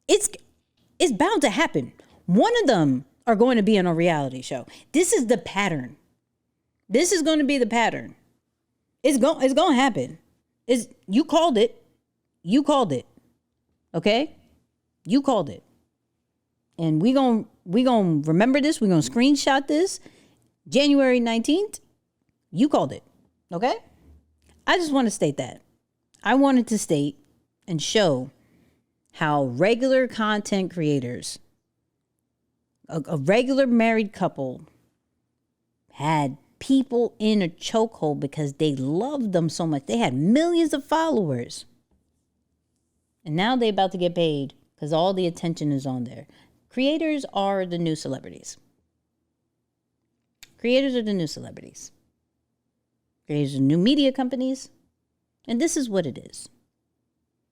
it's bound to happen. One of them are going to be on a reality show. This is the pattern. This is going to be the pattern. It's going to happen. You called it. You called it. Okay? You called it. And we going to remember this. We're going to screenshot this. January 19th. You called it. Okay? I just want to state that. I wanted to state and show how regular content creators, a regular married couple, had people in a chokehold because they loved them so much. They had millions of followers. And now they're about to get paid because all the attention is on there. Creators are the new celebrities. Creators are the new celebrities. Creators are new media companies. And this is what it is.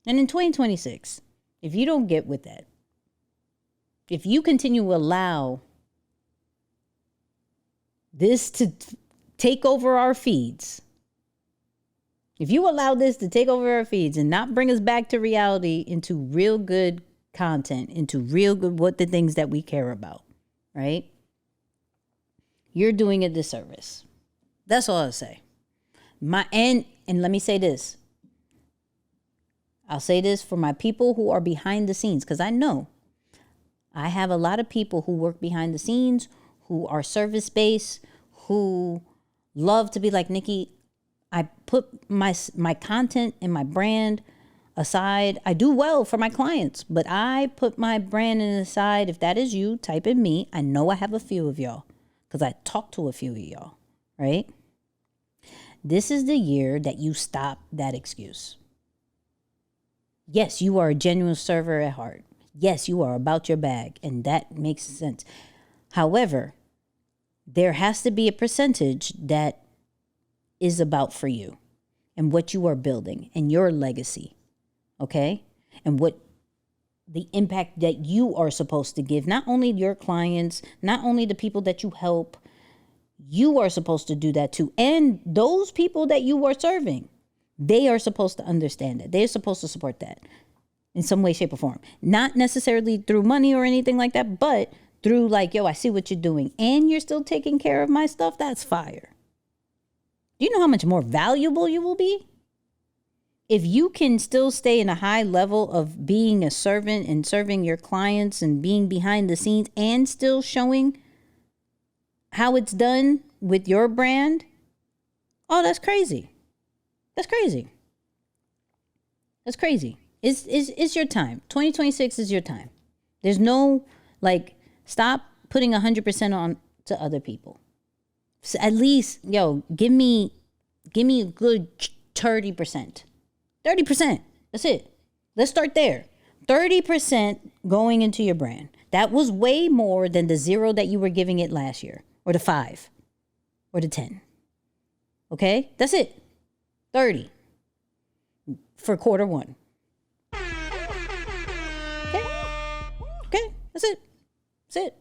And in 2026, if you don't get with that, if you continue to allow this to take over our feeds, if you allow this to take over our feeds and not bring us back to reality, into real good content, into real good, what the things that we care about, right? You're doing a disservice. That's all I'll say. And let me say this. I'll say this for my people who are behind the scenes, because I know I have a lot of people who work behind the scenes, who are service-based, who love to be like, Nicky, I put my content and my brand aside. I do well for my clients, but I put my brand aside. If that is you, type in me. I know I have a few of y'all because I talked to a few of y'all, right? This is the year that you stop that excuse. Yes, you are a genuine server at heart. Yes, you are about your bag, and that makes sense. However, there has to be a percentage that is about for you. and what you are building and your legacy, okay? And what the impact that you are supposed to give, not only your clients, not only the people that you help, you are supposed to do that too. And those people that you are serving, they are supposed to understand that. They're supposed to support that in some way, shape, or form. Not necessarily through money or anything like that, but through like, yo, I see what you're doing and you're still taking care of my stuff. That's fire. Do you know how much more valuable you will be? If you can still stay in a high level of being a servant and serving your clients and being behind the scenes and still showing how it's done with your brand, oh, that's crazy. That's crazy. That's crazy. It's your time. 2026 is your time. There's no, like, stop putting 100% on to other people. So at least, yo, give me a good 30%. 30%. That's it. Let's start there. 30% going into your brand. That was way more than the 0 that you were giving it last year, or the 5, or the 10. Okay? That's it. 30 for quarter 1. Okay? Okay, that's it. That's it.